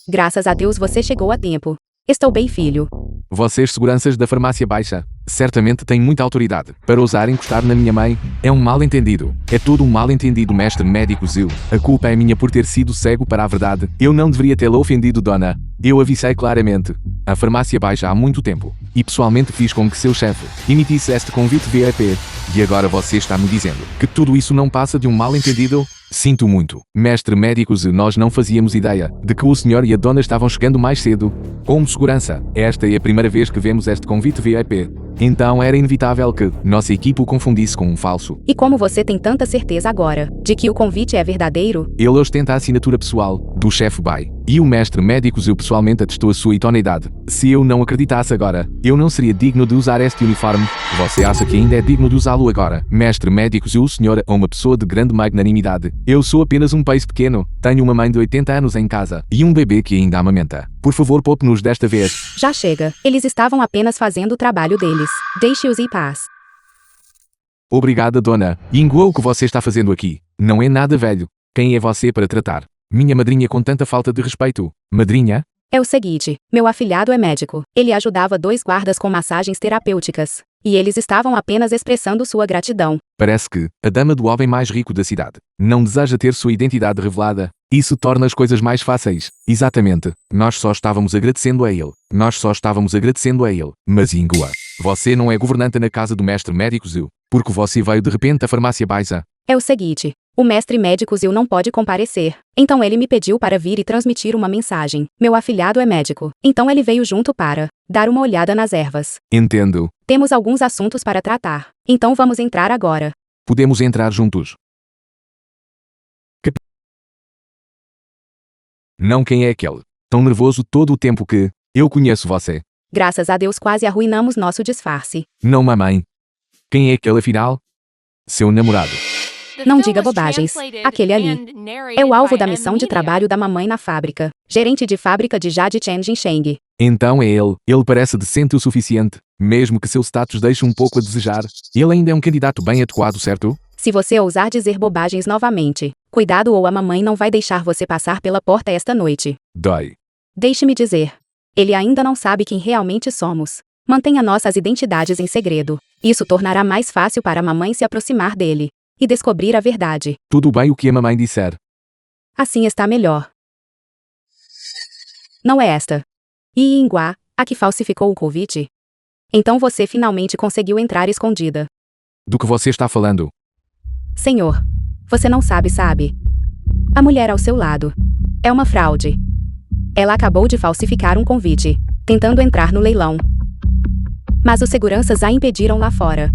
Graças a Deus você chegou a tempo. Estou bem, filho. Vocês, seguranças da farmácia Baixa, certamente têm muita autoridade para ousar encostar na minha mãe. É um mal-entendido. É tudo um mal-entendido, mestre médico Zil. A culpa é minha por ter sido cego para a verdade. Eu não deveria tê-la ofendido, dona. Eu avisei claramente a farmácia Baixa há muito tempo. E pessoalmente fiz com que seu chefe emitisse este convite VIP. E agora você está me dizendo que tudo isso não passa de um mal-entendido? Sinto muito, mestre médico Zil, nós não fazíamos ideia de que o senhor e a dona estavam chegando mais cedo. Como segurança, esta é a primeira vez que vemos este convite VIP. Então era inevitável que nossa equipe o confundisse com um falso. E como você tem tanta certeza agora de que o convite é verdadeiro? Ele ostenta a assinatura pessoal do chefe Bai. E o mestre médico Zil pessoalmente atestou a sua idoneidade. Se eu não acreditasse agora, eu não seria digno de usar este uniforme. Você acha que ainda é digno de usá-lo agora? Mestre médico Zil, o senhor é uma pessoa de grande magnanimidade. Eu sou apenas um país pequeno. Tenho uma mãe de 80 anos em casa e um bebê que ainda amamenta. Por favor, poupe-nos desta vez. Já chega. Eles estavam apenas fazendo o trabalho deles. Deixe-os em paz. Obrigada, dona. Ingua, o que você está fazendo aqui? Não é nada velho. Quem é você para tratar minha madrinha com tanta falta de respeito? Madrinha? É o seguinte, meu afilhado é médico. Ele ajudava 2 guardas com massagens terapêuticas. E eles estavam apenas expressando sua gratidão. Parece que a dama do homem mais rico da cidade não deseja ter sua identidade revelada. Isso torna as coisas mais fáceis. Exatamente. Nós só estávamos agradecendo a ele. Mas Ingua, você não é governanta na casa do mestre médico Zil, porque você veio de repente à farmácia Baixa. É o seguinte, o mestre médico Zil não pode comparecer. Então ele me pediu para vir e transmitir uma mensagem. Meu afilhado é médico. Então ele veio junto para dar uma olhada nas ervas. Entendo. Temos alguns assuntos para tratar. Então vamos entrar agora. Podemos entrar juntos. Não, quem é aquele? Tão nervoso todo o tempo que eu conheço você. Graças a Deus quase arruinamos nosso disfarce. Não, mamãe. Quem é aquele afinal? Seu namorado. Não diga bobagens. Aquele ali é o alvo da missão de trabalho da mamãe na fábrica. Gerente de fábrica de Jade Chen Jinsheng. Então é ele. Ele parece decente o suficiente, mesmo que seu status deixe um pouco a desejar. Ele ainda é um candidato bem adequado, certo? Se você ousar dizer bobagens novamente, cuidado ou a mamãe não vai deixar você passar pela porta esta noite. Dói. Deixe-me dizer. Ele ainda não sabe quem realmente somos. Mantenha nossas identidades em segredo. Isso tornará mais fácil para a mamãe se aproximar dele e descobrir a verdade. Tudo bem o que a mamãe disser. Assim está melhor. Não é esta. Yi Yinghua, a que falsificou o convite? Então você finalmente conseguiu entrar escondida. Do que você está falando? Senhor, você não sabe. A mulher ao seu lado é uma fraude. Ela acabou de falsificar um convite, tentando entrar no leilão. Mas os seguranças a impediram lá fora.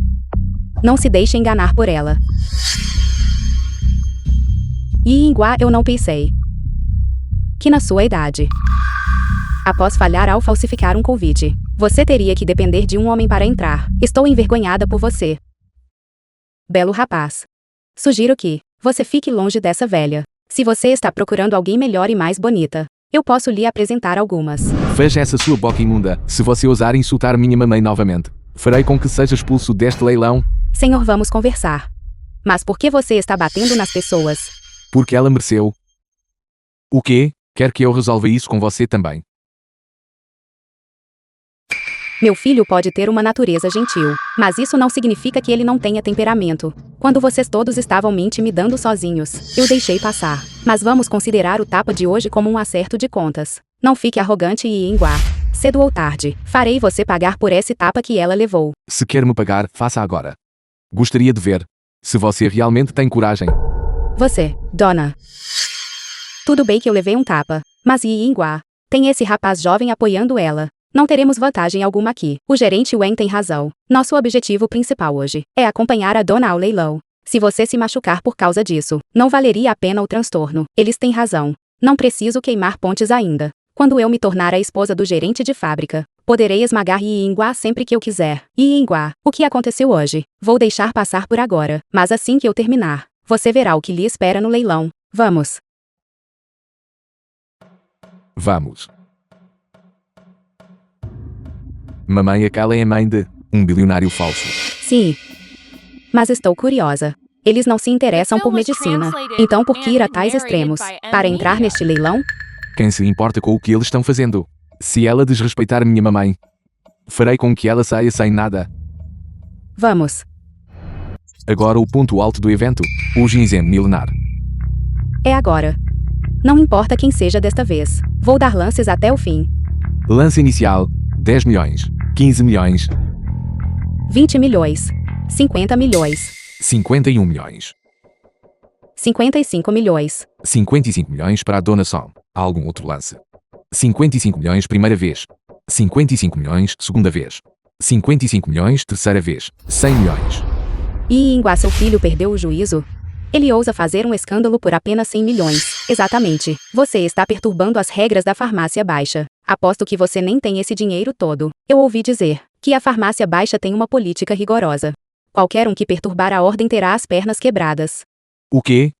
Não se deixe enganar por ela. Yi Yinghua, eu não pensei que na sua idade, após falhar ao falsificar um convite, você teria que depender de um homem para entrar. Estou envergonhada por você. Belo rapaz. Sugiro que você fique longe dessa velha. Se você está procurando alguém melhor e mais bonita, eu posso lhe apresentar algumas. Feche essa sua boca imunda. Se você ousar insultar minha mamãe novamente, farei com que seja expulso deste leilão. Senhor, vamos conversar. Mas por que você está batendo nas pessoas? Porque ela mereceu. O quê? Quer que eu resolva isso com você também? Meu filho pode ter uma natureza gentil, mas isso não significa que ele não tenha temperamento. Quando vocês todos estavam me intimidando sozinhos, eu deixei passar. Mas vamos considerar o tapa de hoje como um acerto de contas. Não fique arrogante e Yinghua. Cedo ou tarde, farei você pagar por esse tapa que ela levou. Se quer me pagar, faça agora. Gostaria de ver se você realmente tem coragem. Você, dona. Tudo bem que eu levei um tapa, mas Yi Yinghua, tem esse rapaz jovem apoiando ela. Não teremos vantagem alguma aqui. O gerente Wen tem razão. Nosso objetivo principal hoje é acompanhar a dona ao leilão. Se você se machucar por causa disso, não valeria a pena o transtorno. Eles têm razão. Não preciso queimar pontes ainda. Quando eu me tornar a esposa do gerente de fábrica, poderei esmagar Yi Yinghua sempre que eu quiser. Yi Yinghua, o que aconteceu hoje? Vou deixar passar por agora, mas assim que eu terminar, você verá o que lhe espera no leilão. Vamos. Vamos. Mamãe, aquela é a mãe de um bilionário falso. Sim. Mas estou curiosa. Eles não se interessam por medicina. Então por que ir a tais extremos? Para entrar neste leilão? Quem se importa com o que eles estão fazendo? Se ela desrespeitar minha mamãe, farei com que ela saia sem nada. Vamos. Agora o ponto alto do evento, o ginseng milenar. É agora. Não importa quem seja desta vez. Vou dar lances até o fim. Lance inicial, 10 milhões, 15 milhões, 20 milhões. 50 milhões. 51 milhões, 55 milhões. 55 milhões para a Dona Som. Algum outro lance? 55 milhões primeira vez, 55 milhões segunda vez, 55 milhões terceira vez, 100 milhões. Yi Yinghua, seu filho perdeu o juízo? Ele ousa fazer um escândalo por apenas 100 milhões. Exatamente. Você está perturbando as regras da farmácia baixa. Aposto que você nem tem esse dinheiro todo. Eu ouvi dizer que a farmácia baixa tem uma política rigorosa. Qualquer um que perturbar a ordem terá as pernas quebradas. O quê?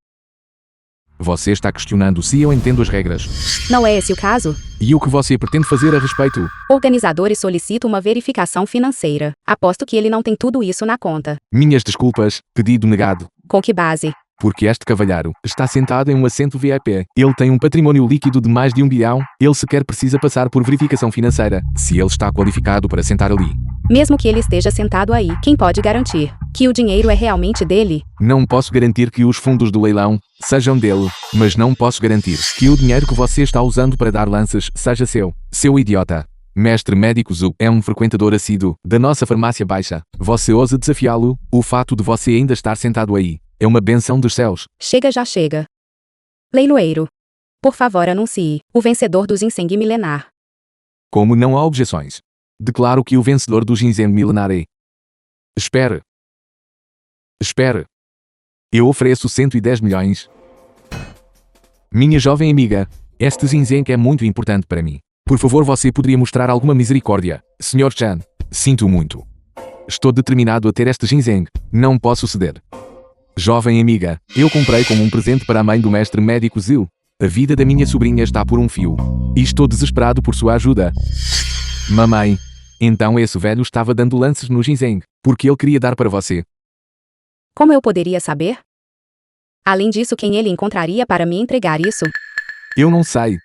Você está questionando se eu entendo as regras. Não é esse o caso? E o que você pretende fazer a respeito? Organizadores solicitam uma verificação financeira. Aposto que ele não tem tudo isso na conta. Minhas desculpas, pedido negado. Com que base? Porque este cavalheiro está sentado em um assento VIP. Ele tem um patrimônio líquido de mais de 1 bilhão. Ele sequer precisa passar por verificação financeira, se ele está qualificado para sentar ali. Mesmo que ele esteja sentado aí, quem pode garantir que o dinheiro é realmente dele? Não posso garantir que os fundos do leilão sejam dele, mas não posso garantir que o dinheiro que você está usando para dar lances seja seu. Seu idiota. Mestre Médico Zhu é um frequentador assíduo da nossa farmácia baixa. Você ousa desafiá-lo? O fato de você ainda estar sentado aí é uma benção dos céus. Chega, já chega. Leiloeiro. Por favor, anuncie o vencedor do ginseng milenar. Como não há objeções, declaro que o vencedor do ginseng milenar é... Espere. Espere. Eu ofereço 110 milhões. Minha jovem amiga, este ginseng é muito importante para mim. Por favor, você poderia mostrar alguma misericórdia. Sr. Chan, sinto muito. Estou determinado a ter este ginseng. Não posso ceder. Jovem amiga, eu comprei como um presente para a mãe do mestre médico Zhu. A vida da minha sobrinha está por um fio. E estou desesperado por sua ajuda. Mamãe. Então esse velho estava dando lances no ginseng, porque ele queria dar para você. Como eu poderia saber? Além disso, quem ele encontraria para me entregar isso? Eu não sei.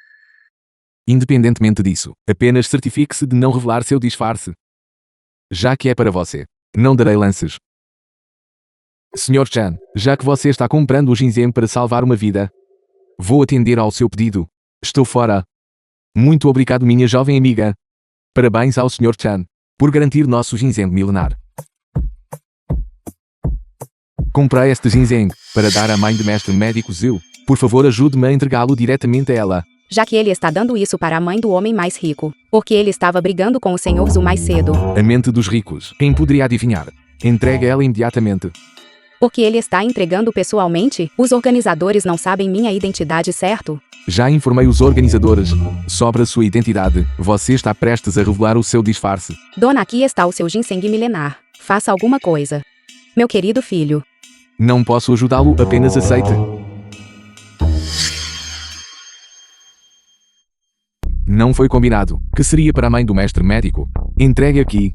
Independentemente disso, apenas certifique-se de não revelar seu disfarce. Já que é para você, não darei lances. Sr. Chan, já que você está comprando o ginseng para salvar uma vida, vou atender ao seu pedido. Estou fora. Muito obrigado, minha jovem amiga. Parabéns ao Sr. Chan por garantir nosso ginseng milenar. Comprei este ginseng para dar à mãe de mestre médico Zhu. Por favor, ajude-me a entregá-lo diretamente a ela. Já que ele está dando isso para a mãe do homem mais rico, porque ele estava brigando com o Sr. Zhu mais cedo. A mente dos ricos. Quem poderia adivinhar? Entregue ela imediatamente. Porque ele está entregando pessoalmente? Os organizadores não sabem minha identidade, certo? Já informei os organizadores sobre a sua identidade. Você está prestes a revelar o seu disfarce. Dona, aqui está o seu ginseng milenar. Faça alguma coisa. Meu querido filho. Não posso ajudá-lo, apenas aceite. Não foi combinado. Que seria para a mãe do mestre médico? Entregue aqui.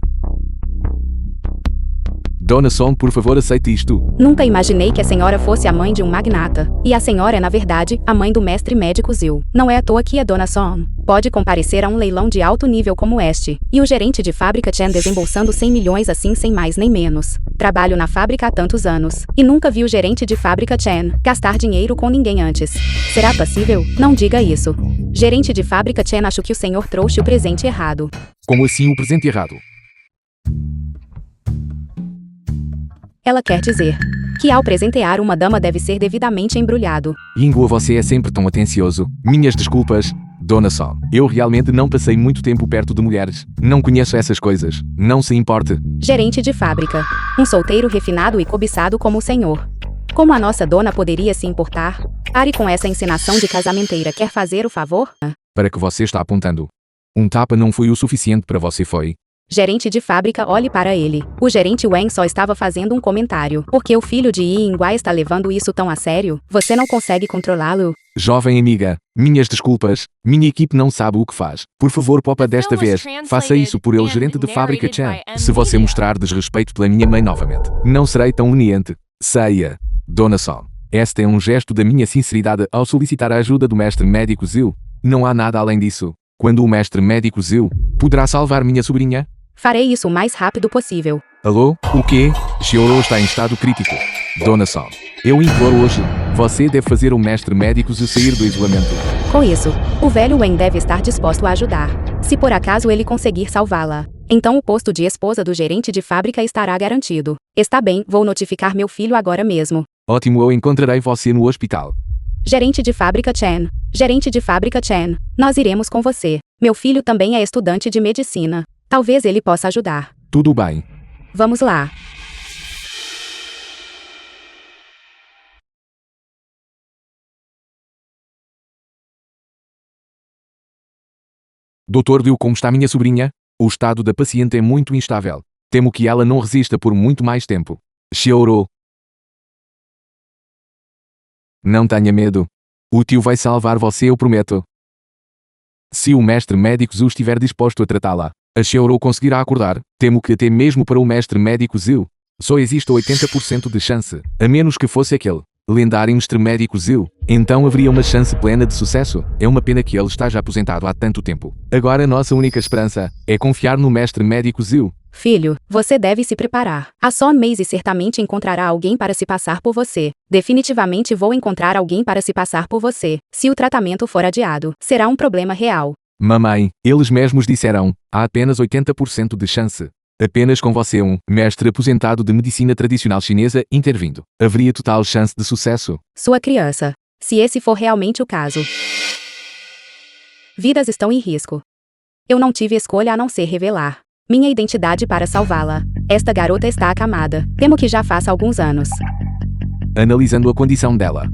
Dona Song, por favor, aceite isto. Nunca imaginei que a senhora fosse a mãe de um magnata. E a senhora é, na verdade, a mãe do mestre médico Zhu. Não é à toa que a Dona Song pode comparecer a um leilão de alto nível como este. E o gerente de fábrica Chen desembolsando 100 milhões assim sem mais nem menos. Trabalho na fábrica há tantos anos. E nunca vi o gerente de fábrica Chen gastar dinheiro com ninguém antes. Será possível? Não diga isso. Gerente de fábrica Chen, acho que o senhor trouxe o presente errado. Como assim o presente errado? Ela quer dizer que ao presentear uma dama deve ser devidamente embrulhado. Yingguo, você é sempre tão atencioso. Minhas desculpas, Dona Song. Eu realmente não passei muito tempo perto de mulheres. Não conheço essas coisas. Não se importe. Gerente de fábrica. Um solteiro refinado e cobiçado como o senhor. Como a nossa dona poderia se importar? Pare com essa encenação de casamenteira. Quer fazer o favor? Para que você está apontando? Um tapa não foi o suficiente para você, foi? Gerente de fábrica, olhe para ele. O gerente Wang só estava fazendo um comentário. Por que o filho de Yi Yingguai está levando isso tão a sério? Você não consegue controlá-lo? Jovem amiga, minhas desculpas. Minha equipe não sabe o que faz. Por favor, popa desta vez. Faça isso por ele, gerente de fábrica Chan. Se você mostrar desrespeito pela minha mãe novamente, não serei tão leniente. Saia. Dona Song. Este é um gesto da minha sinceridade ao solicitar a ajuda do mestre médico Zhu. Não há nada além disso. Quando o mestre médico Zhu poderá salvar minha sobrinha? Farei isso o mais rápido possível. Alô? O quê? Xiaoro está em estado crítico. Dona Song. Eu imploro hoje. Você deve fazer o mestre médico Zhu sair do isolamento. Com isso, o velho Wen deve estar disposto a ajudar. Se por acaso ele conseguir salvá-la, então o posto de esposa do gerente de fábrica estará garantido. Está bem, vou notificar meu filho agora mesmo. Ótimo, eu encontrarei você no hospital. Gerente de fábrica Chen. Gerente de fábrica Chen. Nós iremos com você. Meu filho também é estudante de medicina. Talvez ele possa ajudar. Tudo bem. Vamos lá. Doutor Liu, como está minha sobrinha? O estado da paciente é muito instável. Temo que ela não resista por muito mais tempo. Xiaoro. Não tenha medo. O tio vai salvar você, eu prometo. Se o mestre médico Zhu estiver disposto a tratá-la, a Xiaoro conseguirá acordar. Temo que até mesmo para o mestre médico Zhu, só existe 80% de chance, a menos que fosse aquele lendário mestre médico Zhu. Então haveria uma chance plena de sucesso. É uma pena que ele esteja aposentado há tanto tempo. Agora nossa única esperança é confiar no mestre médico Zhu. Filho, você deve se preparar. A Son Meizi certamente encontrará alguém para se passar por você. Definitivamente vou encontrar alguém para se passar por você. Se o tratamento for adiado, será um problema real. Mamãe, eles mesmos disseram, há apenas 80% de chance. Apenas com você, um mestre aposentado de medicina tradicional chinesa, intervindo, haveria total chance de sucesso. Sua criança. Se esse for realmente o caso. Vidas estão em risco. Eu não tive escolha a não ser revelar minha identidade para salvá-la. Esta garota está acamada. Temo que já faça alguns anos. Analisando a condição dela.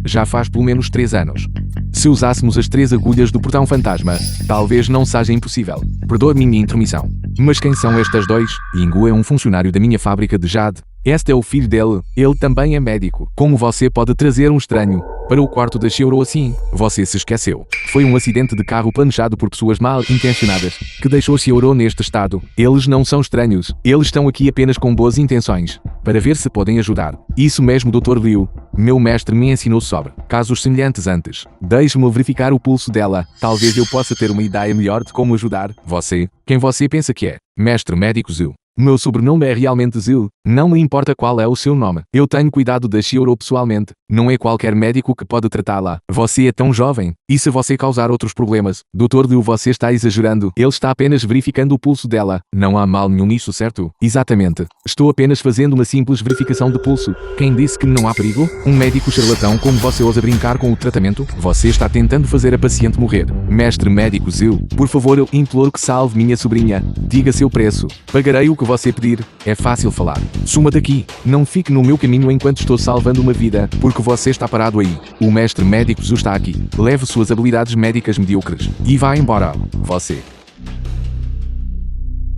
Já faz pelo menos 3 anos. Se usássemos as 3 agulhas do portão fantasma, talvez não seja impossível. Perdoe minha intromissão. Mas quem são estas 2? Yingguo é um funcionário da minha fábrica de Jade. Este é o filho dele. Ele também é médico. Como você pode trazer um estranho para o quarto da Shioro assim. Você se esqueceu. Foi um acidente de carro planejado por pessoas mal intencionadas que deixou Shioro neste estado. Eles não são estranhos. Eles estão aqui apenas com boas intenções, para ver se podem ajudar. Isso mesmo, Dr. Liu. Meu mestre me ensinou sobre casos semelhantes antes. Deixe-me verificar o pulso dela. Talvez eu possa ter uma ideia melhor de como ajudar você. Quem você pensa que é? Mestre médico Zhu. Meu sobrenome é realmente Zhu. Não me importa qual é o seu nome. Eu tenho cuidado da Shioro pessoalmente. Não é qualquer médico que pode tratá-la. Você é tão jovem. E se você causar outros problemas? Dr. Liu, você está exagerando. Ele está apenas verificando o pulso dela. Não há mal nenhum nisso, certo? Exatamente. Estou apenas fazendo uma simples verificação de pulso. Quem disse que não há perigo? Um médico charlatão como você ousa brincar com o tratamento? Você está tentando fazer a paciente morrer. Mestre médico Zhu, por favor, eu imploro que salve minha sobrinha. Diga seu preço. Pagarei o que você pedir. É fácil falar. Suma daqui. Não fique no meu caminho enquanto estou salvando uma vida, porque você está parado aí. O mestre médico Zhu está aqui. Leve suas habilidades médicas medíocres e vá embora. Você.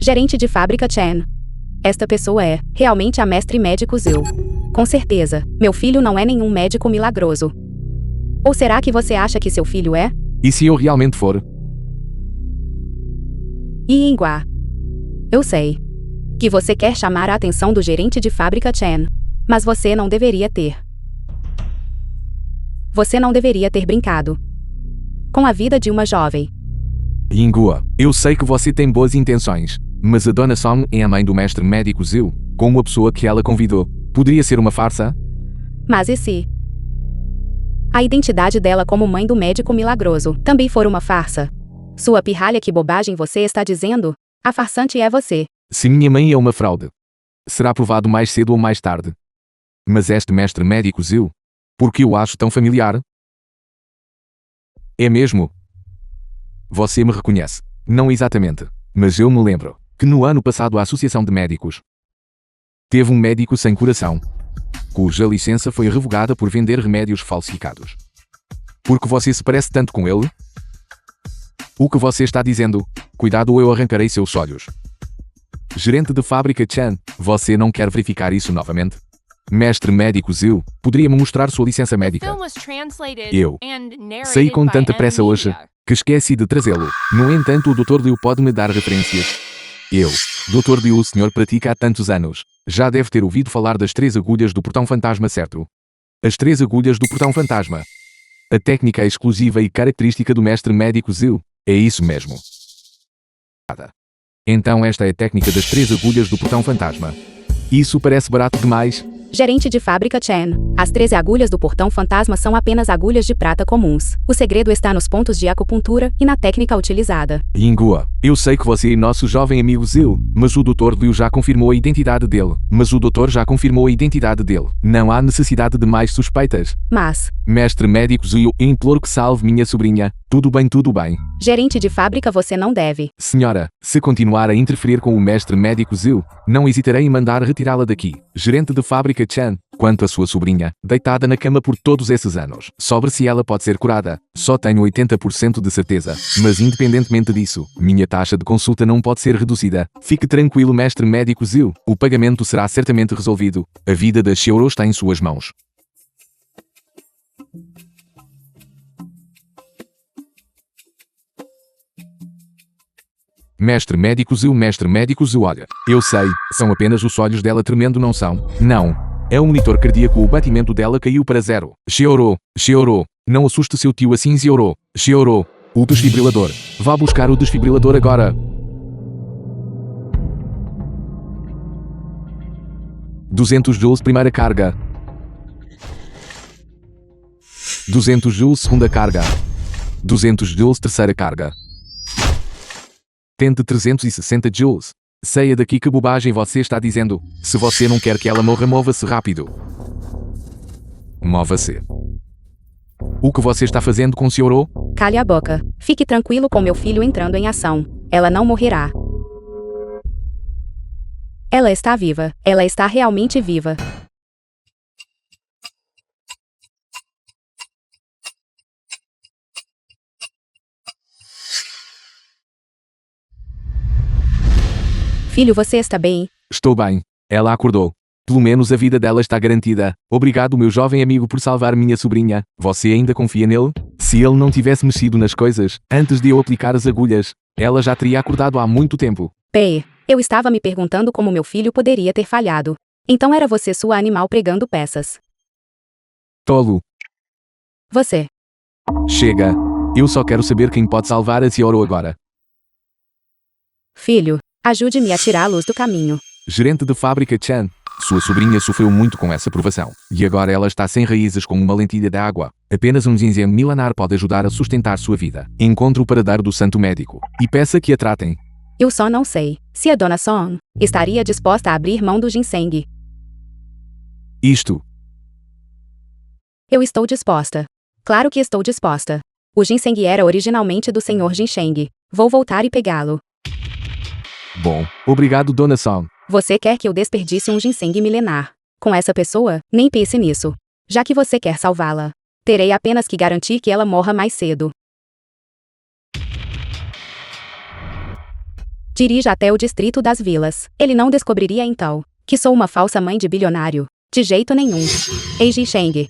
Gerente de fábrica Chen. Esta pessoa é realmente a mestre médico Zhu. Com certeza, meu filho não é nenhum médico milagroso. Ou será que você acha que seu filho é? E se eu realmente for? Yinghua. Eu sei que você quer chamar a atenção do gerente de fábrica Chen, mas você não deveria ter. Você não deveria ter brincado com a vida de uma jovem. Yinghua, eu sei que você tem boas intenções, mas a Dona Song é a mãe do mestre médico Zhu, como a pessoa que ela convidou. Poderia ser uma farsa? Mas e se a identidade dela como mãe do médico milagroso também for uma farsa? Sua pirralha, que bobagem você está dizendo? A farsante é você. Se minha mãe é uma fraude, será provado mais cedo ou mais tarde. Mas este mestre médico Zhu, por que o acho tão familiar? É mesmo? Você me reconhece? Não exatamente, mas eu me lembro que no ano passado a Associação de Médicos teve um médico sem coração, cuja licença foi revogada por vender remédios falsificados. Por que você se parece tanto com ele? O que você está dizendo? Cuidado ou eu arrancarei seus olhos. Gerente de fábrica Chen, você não quer verificar isso novamente? Mestre médico Zhu, poderia-me mostrar sua licença médica? Eu saí com tanta pressa hoje que esqueci de trazê-lo. No entanto, o Dr. Liu pode me dar referências. Eu, Dr. Liu, o senhor pratica há tantos anos. Já deve ter ouvido falar das 3 agulhas do portão fantasma, certo? As 3 agulhas do portão fantasma. A técnica exclusiva e característica do mestre médico Zhu. É isso mesmo. Então esta é a técnica das 3 agulhas do portão fantasma. Isso parece barato demais. Gerente de fábrica Chen. As 13 agulhas do portão fantasma são apenas agulhas de prata comuns. O segredo está nos pontos de acupuntura e na técnica utilizada. Yinghua, eu sei que você é nosso jovem amigo Zhu, mas o Dr. Liu já confirmou a identidade dele. Não há necessidade de mais suspeitas. Mas, mestre médico Zhu, eu imploro que salve minha sobrinha. Tudo bem, tudo bem. Gerente de fábrica, você não deve. Senhora, se continuar a interferir com o mestre médico Zhu, não hesitarei em mandar retirá-la daqui. Gerente de fábrica Chen, quanto à sua sobrinha, deitada na cama por todos esses anos, sobre se ela pode ser curada, só tenho 80% de certeza. Mas independentemente disso, minha taxa de consulta não pode ser reduzida. Fique tranquilo, mestre médico Zhu, o pagamento será certamente resolvido. A vida da Shioro está em suas mãos. Mestre médico Zhu, olha. Eu sei, são apenas os olhos dela tremendo, não são? Não. É o monitor cardíaco, o batimento dela caiu para 0. Shioro, não assuste seu tio assim, Shioro. O desfibrilador. Vá buscar o desfibrilador agora. 200 joules primeira carga. 200 joules segunda carga. 200 joules terceira carga. Tente 360 joules. Saia daqui, que bobagem você está dizendo. Se você não quer que ela morra, mova-se rápido. Mova-se. O que você está fazendo com Shioro? Cale a boca. Fique tranquilo com meu filho entrando em ação. Ela não morrerá. Ela está viva. Ela está realmente viva. Filho, você está bem? Estou bem. Ela acordou. Pelo menos a vida dela está garantida. Obrigado, meu jovem amigo, por salvar minha sobrinha. Você ainda confia nele? Se ele não tivesse mexido nas coisas, antes de eu aplicar as agulhas, ela já teria acordado há muito tempo. P. Eu estava me perguntando como meu filho poderia ter falhado. Então era você sua animal pregando peças. Tolo. Você. Chega. Eu só quero saber quem pode salvar a Cioro agora. Filho, ajude-me a tirar a luz do caminho. Gerente de fábrica Chan. Sua sobrinha sofreu muito com essa provação. E agora ela está sem raízes como uma lentilha de água. Apenas um ginseng milenar pode ajudar a sustentar sua vida. Encontre o paradar do santo médico. E peça que a tratem. Eu só não sei se a Dona Song estaria disposta a abrir mão do ginseng. Isto. Eu estou disposta. Claro que estou disposta. O ginseng era originalmente do Sr. Ginseng. Vou voltar e pegá-lo. Bom, obrigado, Dona Song. Você quer que eu desperdice um ginseng milenar com essa pessoa? Nem pense nisso. Já que você quer salvá-la, terei apenas que garantir que ela morra mais cedo. Dirija até o distrito das vilas. Ele não descobriria então que sou uma falsa mãe de bilionário. De jeito nenhum. Ei, Ginseng.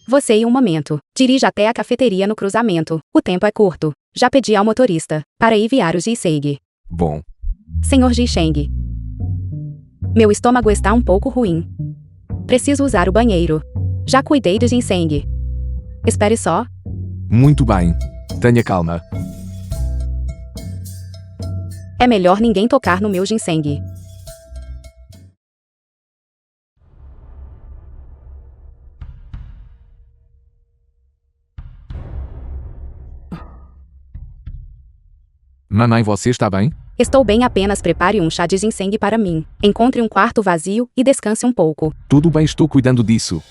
Você em um momento. Dirija até a cafeteria no cruzamento. O tempo é curto. Já pedi ao motorista para enviar o ginseng. Bom. Senhor Ginseng. Meu estômago está um pouco ruim. Preciso usar o banheiro. Já cuidei do ginseng. Espere só. Muito bem. Tenha calma. É melhor ninguém tocar no meu ginseng. Mamãe, você está bem? Estou bem, apenas prepare um chá de ginseng para mim. Encontre um quarto vazio e descanse um pouco. Tudo bem, estou cuidando disso.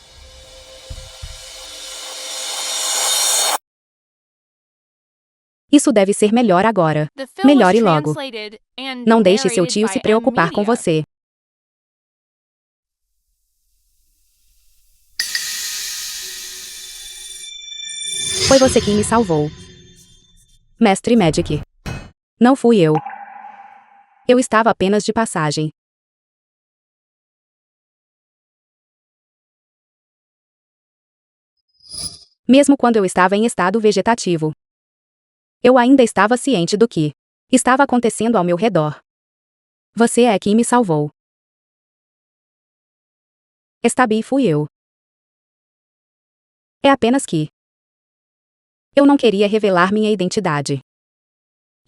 Isso deve ser melhor agora. The film was Melhore logo. translated and Não deixe seu narrated tio se by preocupar com Amelia. você. Foi você quem me salvou. Mestre Magic. Não fui eu. Eu estava apenas de passagem. Mesmo quando eu estava em estado vegetativo, eu ainda estava ciente do que estava acontecendo ao meu redor. Você é quem me salvou. Está bem, fui eu. É apenas que eu não queria revelar minha identidade.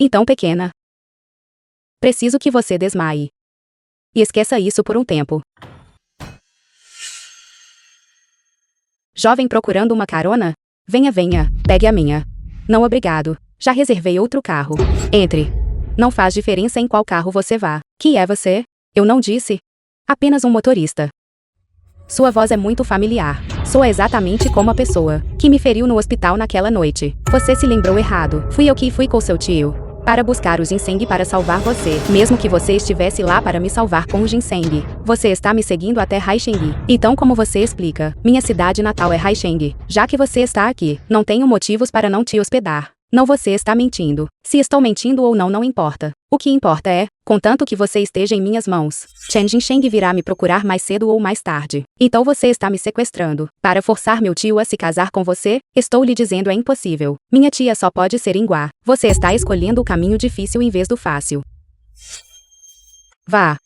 Então, pequena, preciso que você desmaie. E esqueça isso por um tempo. Jovem procurando uma carona? Venha, venha, pegue a minha. Não, obrigado. Já reservei outro carro. Entre. Não faz diferença em qual carro você vá. Que é você? Eu não disse. Apenas um motorista. Sua voz é muito familiar. Soa exatamente como a pessoa que me feriu no hospital naquela noite. Você se lembrou errado. Fui eu que fui com seu tio para buscar o ginseng para salvar você. Mesmo que você estivesse lá para me salvar com o ginseng, você está me seguindo até Haisheng. Então, como você explica? Minha cidade natal é Haisheng. Já que você está aqui, não tenho motivos para não te hospedar. Não, você está mentindo. Se estou mentindo ou não, não importa. O que importa é, contanto que você esteja em minhas mãos, Chen Jinsheng virá me procurar mais cedo ou mais tarde. Então você está me sequestrando. Para forçar meu tio a se casar com você, estou lhe dizendo é impossível. Minha tia só pode ser Ingua. Você está escolhendo o caminho difícil em vez do fácil. Vá.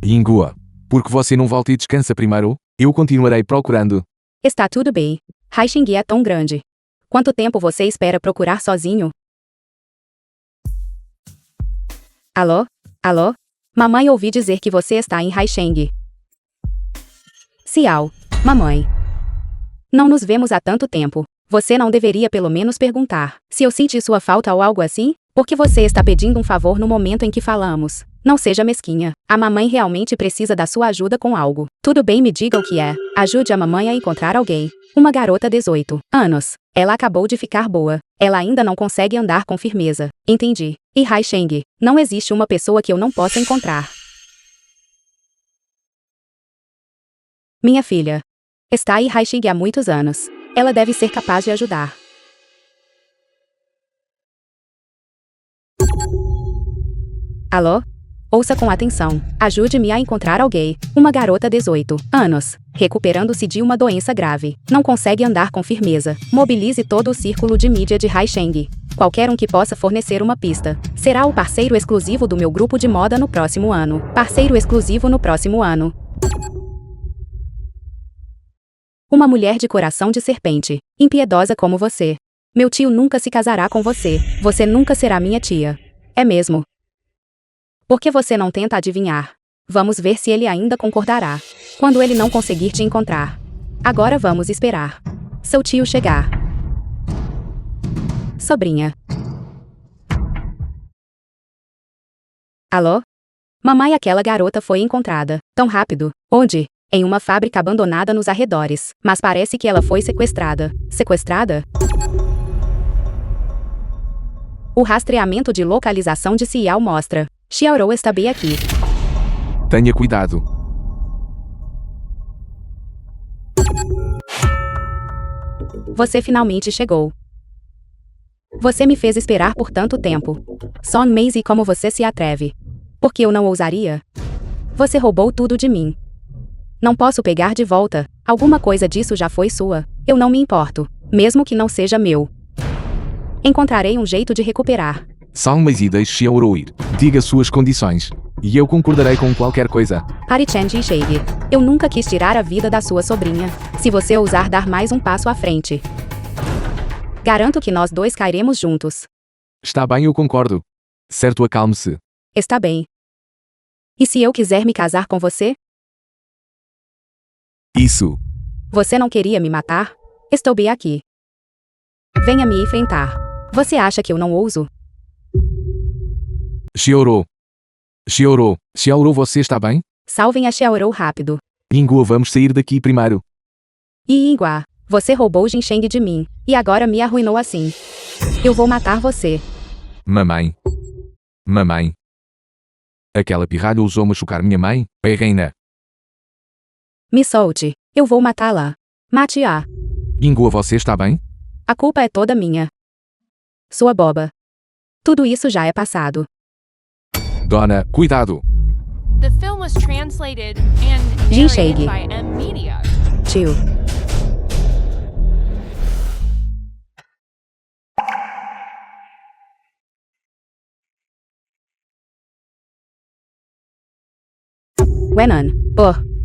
Ingua. Porque você não volta e descansa primeiro? Eu continuarei procurando. Está tudo bem. Haisheng é tão grande. Quanto tempo você espera procurar sozinho? Alô? Alô? Mamãe, ouvi dizer que você está em Haisheng. Xiao. Mamãe. Não nos vemos há tanto tempo. Você não deveria pelo menos perguntar se eu senti sua falta ou algo assim? Porque você está pedindo um favor no momento em que falamos. Não seja mesquinha. A mamãe realmente precisa da sua ajuda com algo. Tudo bem, me diga o que é. Ajude a mamãe a encontrar alguém. Uma garota 18 anos. Ela acabou de ficar boa. Ela ainda não consegue andar com firmeza. Entendi. E Haisheng, não existe uma pessoa que eu não possa encontrar. Minha filha. Está aí Haishig há muitos anos. Ela deve ser capaz de ajudar. Alô? Ouça com atenção. Ajude-me a encontrar alguém. Uma garota 18 anos, recuperando-se de uma doença grave. Não consegue andar com firmeza. Mobilize todo o círculo de mídia de Haisheng. Qualquer um que possa fornecer uma pista. Será o parceiro exclusivo do meu grupo de moda no próximo ano. Parceiro exclusivo no próximo ano. Uma mulher de coração de serpente. Impiedosa como você. Meu tio nunca se casará com você. Você nunca será minha tia. É mesmo? Por que você não tenta adivinhar? Vamos ver se ele ainda concordará. Quando ele não conseguir te encontrar. Agora vamos esperar. Seu tio chegar. Sobrinha. Alô? Mamãe, aquela garota foi encontrada. Tão rápido. Onde? Em uma fábrica abandonada nos arredores. Mas parece que ela foi sequestrada. Sequestrada? O rastreamento de localização de Cial mostra. Xiaorou está bem aqui. Tenha cuidado. Você finalmente chegou. Você me fez esperar por tanto tempo. Son Maisie, como você se atreve? Por que eu não ousaria? Você roubou tudo de mim. Não posso pegar de volta. Alguma coisa disso já foi sua. Eu não me importo. Mesmo que não seja meu. Encontrarei um jeito de recuperar. São Maisie, deixe Xiaorou ir. Diga suas condições. E eu concordarei com qualquer coisa. Pare Chen Jisheng. Eu nunca quis tirar a vida da sua sobrinha. Se você ousar dar mais um passo à frente. Garanto que nós dois cairemos juntos. Está bem, eu concordo. Certo, acalme-se. Está bem. E se eu quiser me casar com você? Isso. Você não queria me matar? Estou bem aqui. Venha me enfrentar. Você acha que eu não ouso? Xiaorou. Xiaorou. Xiaorou, você está bem? Salvem a Xiaorou rápido. Ingua, vamos sair daqui primeiro. E Ingua, você roubou Jinsheng de mim, e agora me arruinou assim. Eu vou matar você. Mamãe. Mamãe. Aquela pirralha ousou machucar minha mãe, é reina. Me solte. Eu vou matá-la. Mate-a. Ingua, você está bem? A culpa é toda minha. Sua boba. Tudo isso já é passado. Dona, cuidado. The film was translated and Jinsheng. narrated by M Media. Tio. Wenan.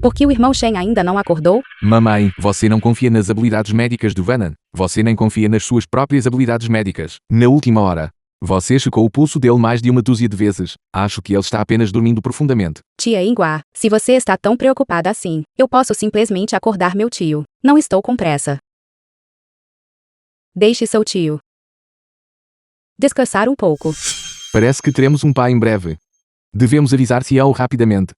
Por que o irmão Shen ainda não acordou? Mamãe, você não confia nas habilidades médicas do Venom. Você nem confia nas suas próprias habilidades médicas. Na última hora, você checou o pulso dele mais de uma dúzia de vezes. Acho que ele está apenas dormindo profundamente. Tia Ingua, se você está tão preocupada assim, eu posso simplesmente acordar meu tio. Não estou com pressa. Deixe seu tio descansar um pouco. Parece que teremos um pai em breve. Devemos avisar Ciel rapidamente.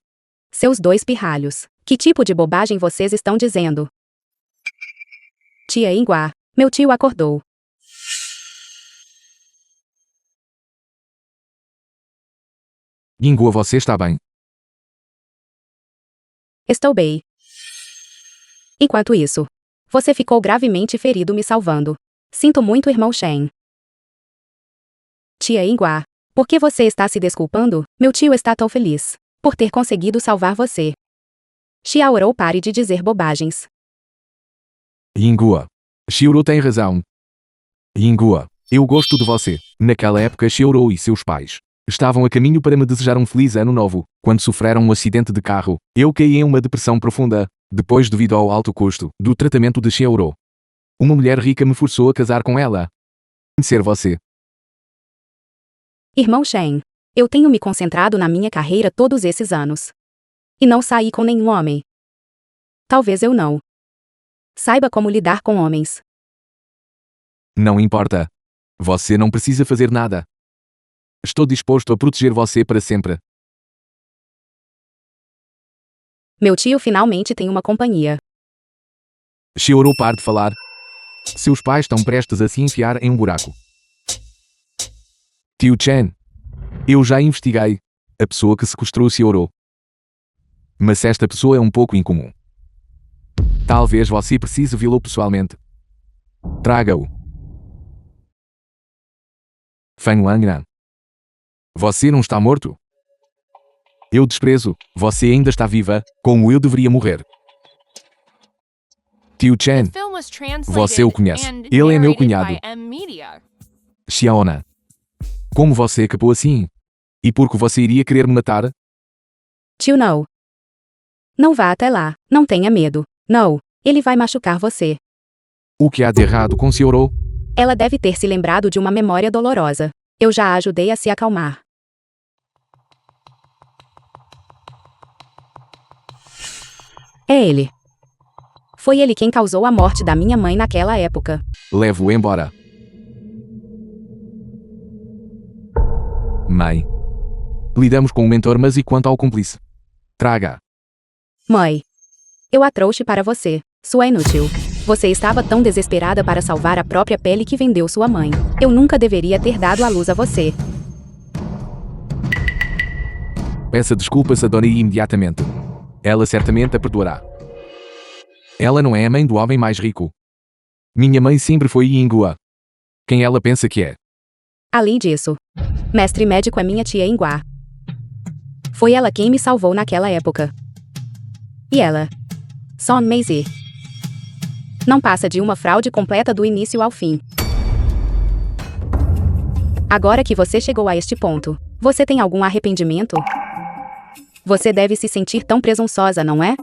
Seus dois pirralhos. Que tipo de bobagem vocês estão dizendo? Tia Ingua, meu tio acordou. Ingua, você está bem? Estou bem. Enquanto isso, você ficou gravemente ferido me salvando. Sinto muito, irmão Shen. Tia Ingua, por que você está se desculpando? Meu tio está tão feliz por ter conseguido salvar você. Xiaorou, pare de dizer bobagens. Ingua. Xiaorou tem razão. Ingua, eu gosto de você. Naquela época, Xiaorou e seus pais estavam a caminho para me desejar um feliz ano novo. Quando sofreram um acidente de carro, eu caí em uma depressão profunda, depois devido ao alto custo do tratamento de Xiaorou. Uma mulher rica me forçou a casar com ela. Ser você. Irmão Shen, eu tenho me concentrado na minha carreira todos esses anos. E não saí com nenhum homem. Talvez eu não saiba como lidar com homens. Não importa. Você não precisa fazer nada. Estou disposto a proteger você para sempre. Meu tio finalmente tem uma companhia. Xiaorou, pare de falar. Seus pais estão prestes a se enfiar em um buraco. Tio Chen. Eu já investiguei a pessoa que sequestrou Xiaorou. Mas esta pessoa é um pouco incomum. Talvez você precise vê-lo pessoalmente. Traga-o. Feng Wangnan. Você não está morto? Eu desprezo. Você ainda está viva, como eu deveria morrer. Tio Chen, The film was translated você o conhece. and Ele é meu narrated cunhado. by M Media. Xiaona. Como você acabou assim? E por que você iria querer me matar? Tio não. Não vá até lá, não tenha medo. Não, ele vai machucar você. O que há de errado com Xiaoro? Ela deve ter se lembrado de uma memória dolorosa. Eu já a ajudei a se acalmar. É ele. Foi ele quem causou a morte da minha mãe naquela época. Levo-o embora. Mãe. Lidamos com o mentor, mas e quanto ao cúmplice? Traga. Mãe. Eu a trouxe para você, sua inútil. Você estava tão desesperada para salvar a própria pele que vendeu sua mãe. Eu nunca deveria ter dado a luz a você. Peça desculpas a Dona Yi imediatamente. Ela certamente a perdoará. Ela não é a mãe do homem mais rico. Minha mãe sempre foi Yingua. Quem ela pensa que é? Além disso, mestre médico é minha tia Ingua. Foi ela quem me salvou naquela época. E ela? Son Meizi. Não passa de uma fraude completa do início ao fim. Agora que você chegou a este ponto, você tem algum arrependimento? Você deve se sentir tão presunçosa, não é?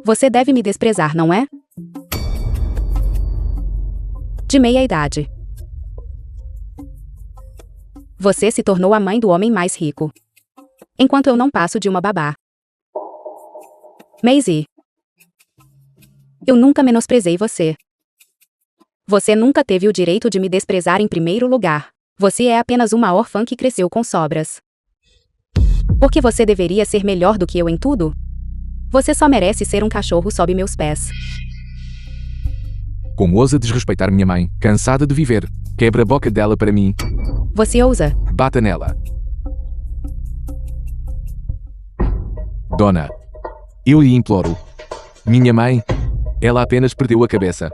Você deve me desprezar, não é? De meia idade. Você se tornou a mãe do homem mais rico. Enquanto eu não passo de uma babá. Maisie. Eu nunca menosprezei você. Você nunca teve o direito de me desprezar em primeiro lugar. Você é apenas uma órfã que cresceu com sobras. Porque você deveria ser melhor do que eu em tudo? Você só merece ser um cachorro sob meus pés. Como ousa desrespeitar minha mãe, cansada de viver? Quebra a boca dela para mim. Você ousa? Bata nela. Dona. Eu lhe imploro. Minha mãe. Ela apenas perdeu a cabeça.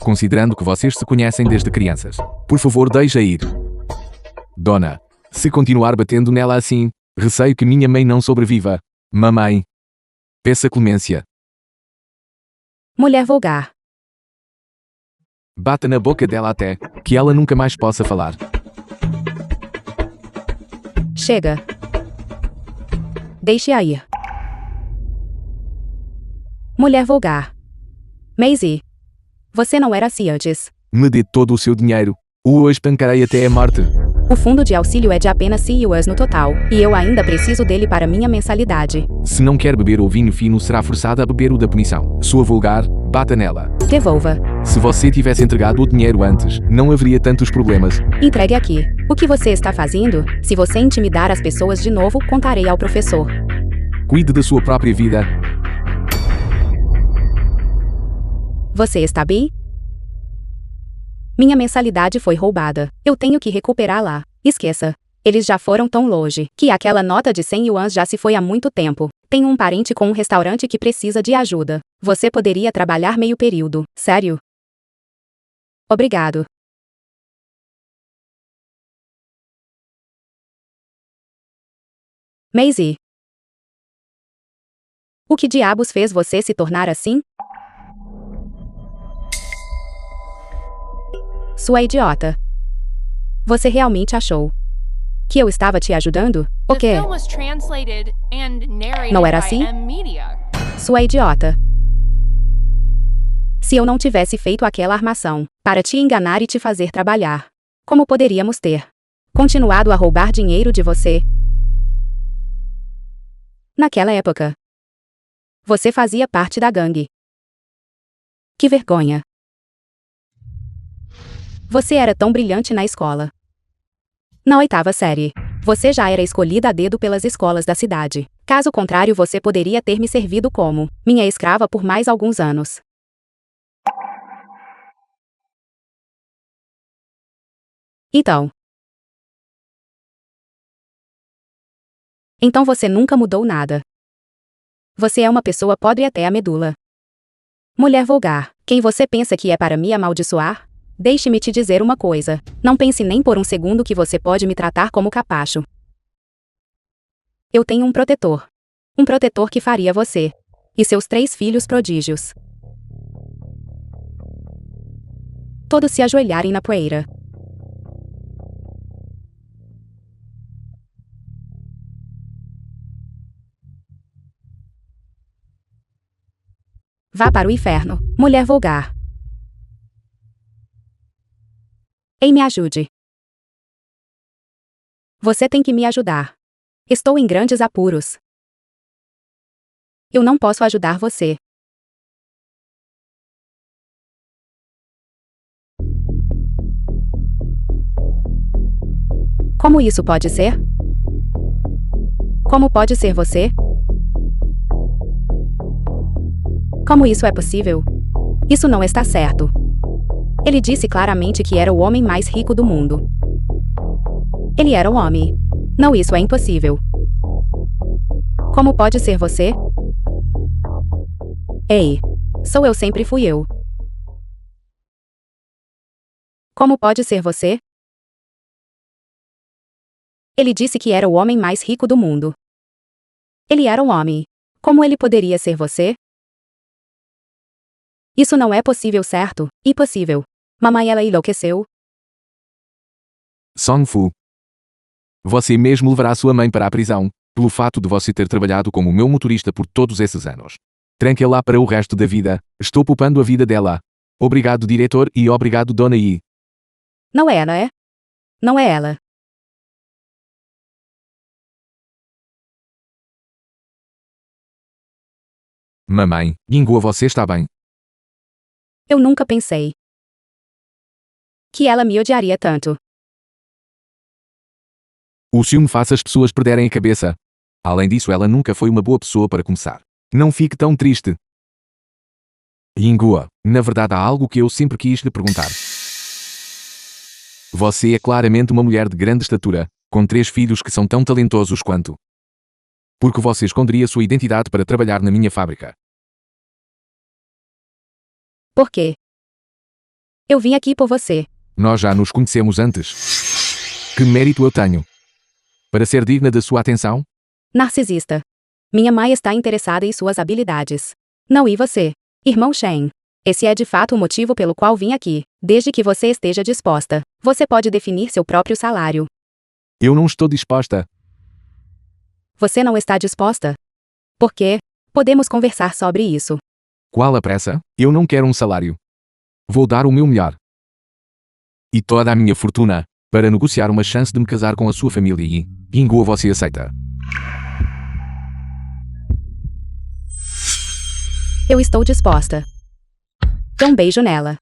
Considerando que vocês se conhecem desde crianças. Por favor, deixa ir. Dona. Se continuar batendo nela assim, receio que minha mãe não sobreviva. Mamãe. Peça clemência. Mulher vulgar. Bata na boca dela até que ela nunca mais possa falar. Chega. Deixe-a ir. Mulher vulgar. Maisie. Você não era assim antes. Me dê todo o seu dinheiro. O espancarei até a morte. O fundo de auxílio é de apenas $100 no total, e eu ainda preciso dele para minha mensalidade. Se não quer beber o vinho fino, será forçada a beber o da punição. Sua vulgar, bata nela. Devolva. Se você tivesse entregado o dinheiro antes, não haveria tantos problemas. Entregue aqui. O que você está fazendo? Se você intimidar as pessoas de novo, contarei ao professor. Cuide da sua própria vida. Você está bem? Minha mensalidade foi roubada. Eu tenho que recuperá-la. Esqueça. Eles já foram tão longe que aquela nota de $100 já se foi há muito tempo. Tenho um parente com um restaurante que precisa de ajuda. Você poderia trabalhar meio período. Sério? Obrigado. Maisie. O que diabos fez você se tornar assim? Sua idiota. Você realmente achou que eu estava te ajudando? O The quê? film was translated and narrated Não era by assim? M Media. Sua idiota. Se eu não tivesse feito aquela armação para te enganar e te fazer trabalhar, como poderíamos ter continuado a roubar dinheiro de você? Naquela época, você fazia parte da gangue. Que vergonha. Você era tão brilhante na escola. Na 8ª série, você já era escolhida a dedo pelas escolas da cidade. Caso contrário, você poderia ter me servido como minha escrava por mais alguns anos. Então você nunca mudou nada. Você é uma pessoa podre até a medula. Mulher vulgar, quem você pensa que é para me amaldiçoar? Deixe-me te dizer uma coisa. Não pense nem por um segundo que você pode me tratar como capacho. Eu tenho um protetor. Um protetor que faria você e seus 3 filhos prodígios todos se ajoelharem na poeira. Vá para o inferno, mulher vulgar. Ei, me ajude. Você tem que me ajudar. Estou em grandes apuros. Eu não posso ajudar você. Como isso pode ser? Como pode ser você? Como isso é possível? Isso não está certo. Ele disse claramente que era o homem mais rico do mundo. Ele era o homem. Não, isso é impossível. Como pode ser você? Ei, sou eu, sempre fui eu. Como pode ser você? Ele disse que era o homem mais rico do mundo. Ele era um homem. Como ele poderia ser você? Isso não é possível, certo? Impossível. Mamãe, ela enlouqueceu. Song Fu. Você mesmo levará sua mãe para a prisão, pelo fato de você ter trabalhado como meu motorista por todos esses anos. Tranque-a lá para o resto da vida. Estou poupando a vida dela. Obrigado, diretor, e obrigado, Dona Yi. Não é ela, é? Não é ela. Mamãe, Yingguo, você está bem? Eu nunca pensei que ela me odiaria tanto. O ciúme faz as pessoas perderem a cabeça. Além disso, ela nunca foi uma boa pessoa para começar. Não fique tão triste. Yingguo, na verdade há algo que eu sempre quis lhe perguntar. Você é claramente uma mulher de grande estatura, com 3 filhos que são tão talentosos quanto. Por que você esconderia sua identidade para trabalhar na minha fábrica? Por quê? Eu vim aqui por você. Nós já nos conhecemos antes. Que mérito eu tenho? Para ser digna da sua atenção? Narcisista. Minha mãe está interessada em suas habilidades. Não, e você? Irmão Shen. Esse é de fato o motivo pelo qual vim aqui. Desde que você esteja disposta, você pode definir seu próprio salário. Eu não estou disposta. Você não está disposta? Por quê? Podemos conversar sobre isso. Qual a pressa? Eu não quero um salário. Vou dar o meu melhor. E toda a minha fortuna, para negociar uma chance de me casar com a sua família e, Yingguo, você aceita? Eu estou disposta. Dê um beijo nela.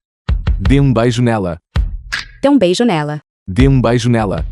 Dê um beijo nela. Dê um beijo nela. Dê um beijo nela.